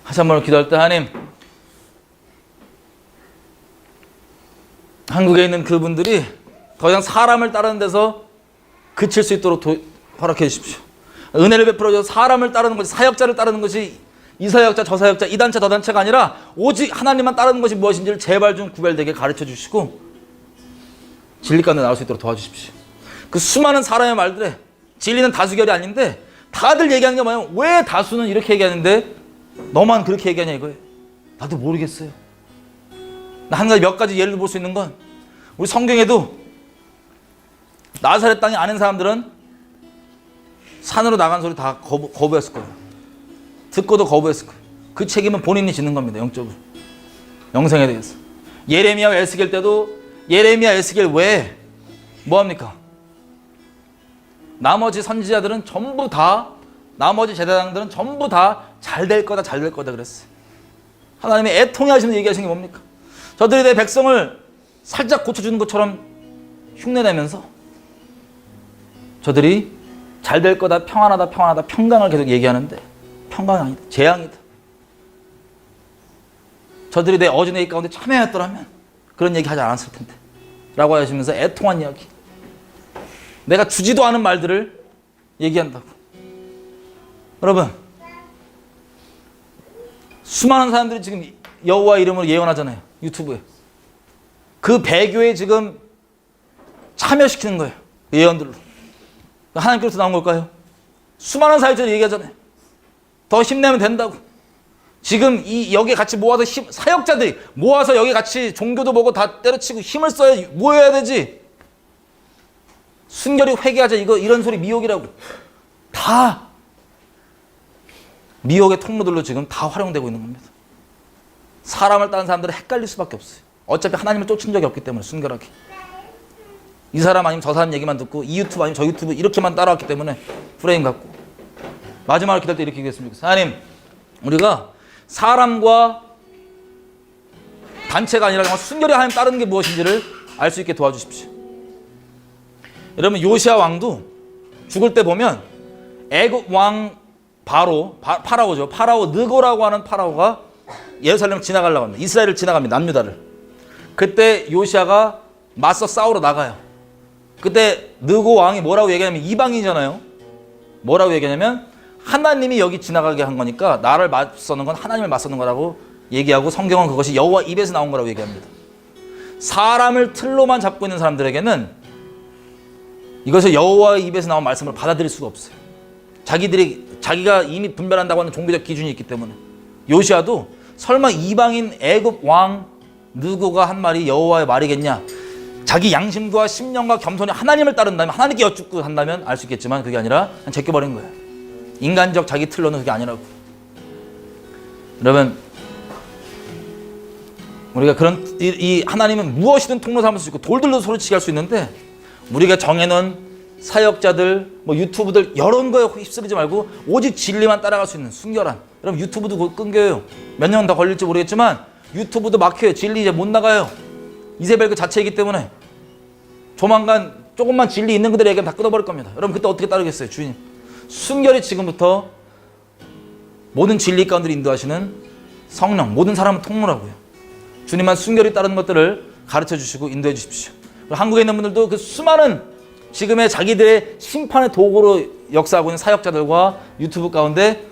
다시 한번 기도할 때 하나님 한국에 있는 그분들이 더 이상 사람을 따르는 데서 그칠 수 있도록 허락해 주십시오. 은혜를 베풀어 줘서 사람을 따르는 것이 사역자를 따르는 것이 이 사역자 저 사역자 이 단체 저 단체가 아니라 오직 하나님만 따르는 것이 무엇인지를 제발 좀 구별되게 가르쳐 주시고 진리 가운데 나올 수 있도록 도와주십시오. 그 수많은 사람의 말들에 진리는 다수결이 아닌데 다들 얘기하는 게 뭐냐면 왜 다수는 이렇게 얘기하는데 너만 그렇게 얘기하냐 이거예요. 나도 모르겠어요. 나 한 가지 몇 가지 예를 볼 수 있는 건 우리 성경에도 나사렛 땅에 아는 사람들은 산으로 나간 소리 다 거부했을 거예요. 듣고도 거부했을 거예요. 그 책임은 본인이 짓는 겁니다. 영적으로. 영생에 대해서. 예레미야와 에스겔 때도 예레미야, 에스겔 외에 뭐합니까? 나머지 선지자들은 전부 다, 나머지 제사장들은 전부 다 잘 될 거다, 잘 될 거다 그랬어요. 하나님이 애통해 하시면서 얘기하신 게 뭡니까? 저들이 내 백성을 살짝 고쳐주는 것처럼 흉내내면서 저들이 잘 될 거다, 평안하다, 평안하다, 평강을 계속 얘기하는데 평강이 아니다, 재앙이다. 저들이 내 어진의 가운데 참여했더라면 그런 얘기 하지 않았을 텐데 라고 하시면서 애통한 이야기, 내가 주지도 않은 말들을 얘기한다고. 여러분, 수많은 사람들이 지금 여호와 이름으로 예언하잖아요. 유튜브에. 그 배교에 지금 참여시키는 거예요. 예언들로. 하나님께로서 나온 걸까요? 수많은 사회자들이 얘기하잖아요. 더 힘내면 된다고. 지금 여기에 같이 모아서 사역자들이 모아서 여기 같이 종교도 보고 다 때려치고 힘을 써야 모여야 되지. 순결히 회개하자 이런 소리 미혹이라고. 다 미혹의 통로들로 지금 다 활용되고 있는 겁니다. 사람을 따른 사람들은 헷갈릴 수밖에 없어요. 어차피 하나님을 쫓은 적이 없기 때문에 순결하게. 이 사람 아니면 저 사람 얘기만 듣고 이 유튜브 아니면 저 유튜브 이렇게만 따라왔기 때문에 프레임 갖고. 마지막으로 기도할 때 이렇게 얘기했으면 좋겠어요. 하나님, 우리가 사람과 단체가 아니라 정말 순결히 하나님 따르는 게 무엇인지를 알 수 있게 도와주십시오. 여러분, 요시야 왕도 죽을 때 보면 애굽 왕 파라오죠. 파라오 느고라고 하는 파라오가 예루살렘을 지나가려고 합니다. 이스라엘을 지나갑니다. 남유다를. 그때 요시야가 맞서 싸우러 나가요. 그때 느고 왕이 뭐라고 얘기하냐면, 이방인이잖아요. 뭐라고 얘기하냐면 하나님이 여기 지나가게 한 거니까 나를 맞서는 건 하나님을 맞서는 거라고 얘기하고, 성경은 그것이 여호와 입에서 나온 거라고 얘기합니다. 사람을 틀로만 잡고 있는 사람들에게는 이것을 여호와의 입에서 나온 말씀을 받아들일 수가 없어요. 자기가 이미 분별한다고 하는 종교적 기준이 있기 때문에. 요시야도 설마 이방인 애굽 왕 느고가 한 말이 여호와의 말이겠냐? 자기 양심과 심령과 겸손히 하나님을 따른다면, 하나님께 여쭙고 한다면 알 수 있겠지만 그게 아니라 그냥 제껴버린 거예요. 인간적 자기 틀로는 그게 아니라고. 여러분, 우리가 그런 이 하나님은 무엇이든 통로 삼을 수 있고 돌들로 소리치게 할 수 있는데, 우리가 정해놓은 사역자들, 유튜브들 이런 거에 휩쓸리지 말고 오직 진리만 따라갈 수 있는 순결한. 여러분, 유튜브도 곧 끊겨요. 몇 년 더 걸릴지 모르겠지만 유튜브도 막혀요. 진리 이제 못 나가요. 이세벨 그 자체이기 때문에 조만간 조금만 진리 있는 그들에게 다 끊어버릴 겁니다. 여러분, 그때 어떻게 따르겠어요? 주님, 순결히 지금부터 모든 진리 가운데 인도하시는 성령, 모든 사람은 통로라고요. 주님만 순결히 따르는 것들을 가르쳐 주시고 인도해 주십시오. 한국에 있는 분들도 그 수많은 지금의 자기들의 심판의 도구로 역사하고 있는 사역자들과 유튜브 가운데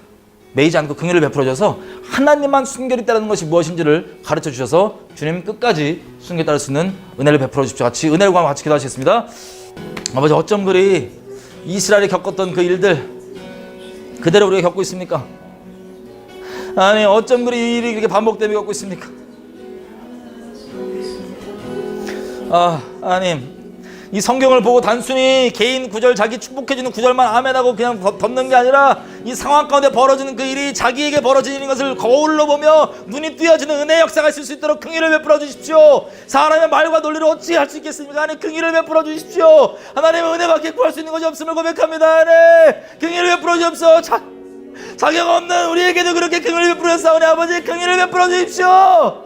매이지 않고 긍휼을 베풀어줘서 하나님만 순결히 따르는 것이 무엇인지를 가르쳐 주셔서 주님 끝까지 순결히 따를 수 있는 은혜를 베풀어 주십시오. 같이 은혜를 구하며 같이 기도하시겠습니다. 아버지, 어쩜 그리 이스라엘이 겪었던 그 일들 그대로 우리가 겪고 있습니까? 아니, 어쩜 그리 이 일이 이렇게 반복되며 겪고 있습니까? 하나님, 이 성경을 보고 단순히 개인 구절, 자기 축복해주는 구절만 아멘하고 그냥 덮는 게 아니라 이 상황 가운데 벌어지는 그 일이 자기에게 벌어지는 것을 거울로 보며 눈이 뜨여지는 은혜의 역사가 있을 수 있도록 긍휼을 베풀어 주십시오. 사람의 말과 논리를 어찌 할 수 있겠습니까? 하나님, 긍휼을 베풀어 주십시오. 하나님의 은혜밖에 구할 수 있는 것이 없음을 고백합니다. 하나님, 긍휼을 베풀어 주십시오. 자격 없는 우리에게도 그렇게 긍휼을 베풀어 주사오니 아버지, 긍휼을 베풀어 주십시오.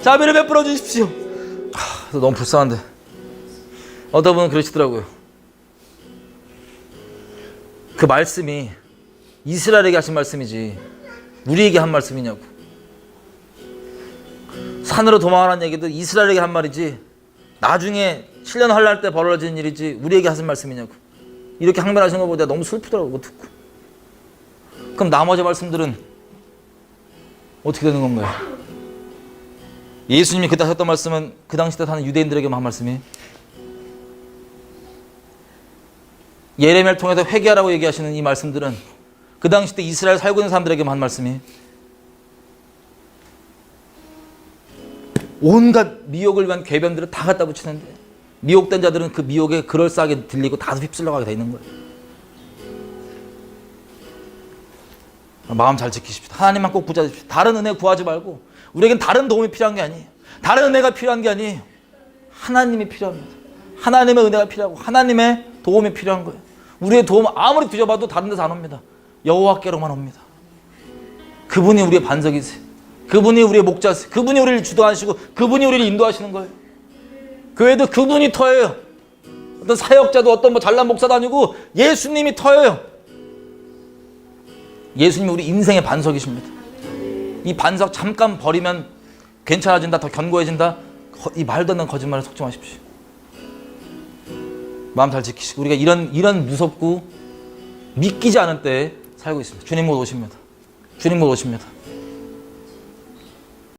자비를 베풀어 주십시오. 너무 불쌍한데 어떤 분은 그러시더라고요. 그 말씀이 이스라엘에게 하신 말씀이지 우리에게 한 말씀이냐고. 산으로 도망하라는 얘기도 이스라엘에게 한 말이지 나중에 7년 환란할 때 벌어지는 일이지 우리에게 하신 말씀이냐고. 이렇게 항변하시는 거 보고 내가 너무 슬프더라고. 그거 듣고. 그럼 나머지 말씀들은 어떻게 되는 건가요? 예수님이 그때 하셨던 말씀은 그 당시 때 사는 유대인들에게만 한 말씀이에요. 예레미야를 통해서 회개하라고 얘기하시는 이 말씀들은 그 당시 때 이스라엘 살고 있는 사람들에게만 한 말씀이 온갖 미혹을 위한 궤변들을 다 갖다 붙이는데 미혹된 자들은 그 미혹에 그럴싸하게 들리고 다 휩쓸려가게 돼 있는 거예요. 마음 잘 지키십시오. 하나님만 꼭 붙잡으십시오. 다른 은혜 구하지 말고 우리에겐 다른 도움이 필요한 게 아니에요. 다른 은혜가 필요한 게 아니에요. 하나님이 필요합니다. 하나님의 은혜가 필요하고 하나님의 도움이 필요한 거예요. 우리의 도움 아무리 뒤져봐도 다른 데서 안 옵니다. 여호와께로만 옵니다. 그분이 우리의 반석이세요. 그분이 우리의 목자세요. 그분이 우리를 주도하시고 그분이 우리를 인도하시는 거예요. 교회도 그분이 터예요. 어떤 사역자도 어떤 뭐 잘난 목사도 아니고 예수님이 터예요. 예수님이 우리 인생의 반석이십니다. 이 반석 잠깐 버리면 괜찮아진다, 더 견고해진다, 이 말도 안 되는 거짓말에 속지 마십시오. 마음 잘 지키시고 우리가 이런 무섭고 믿기지 않은 때에 살고 있습니다. 주님 곧 오십니다. 주님 곧 오십니다.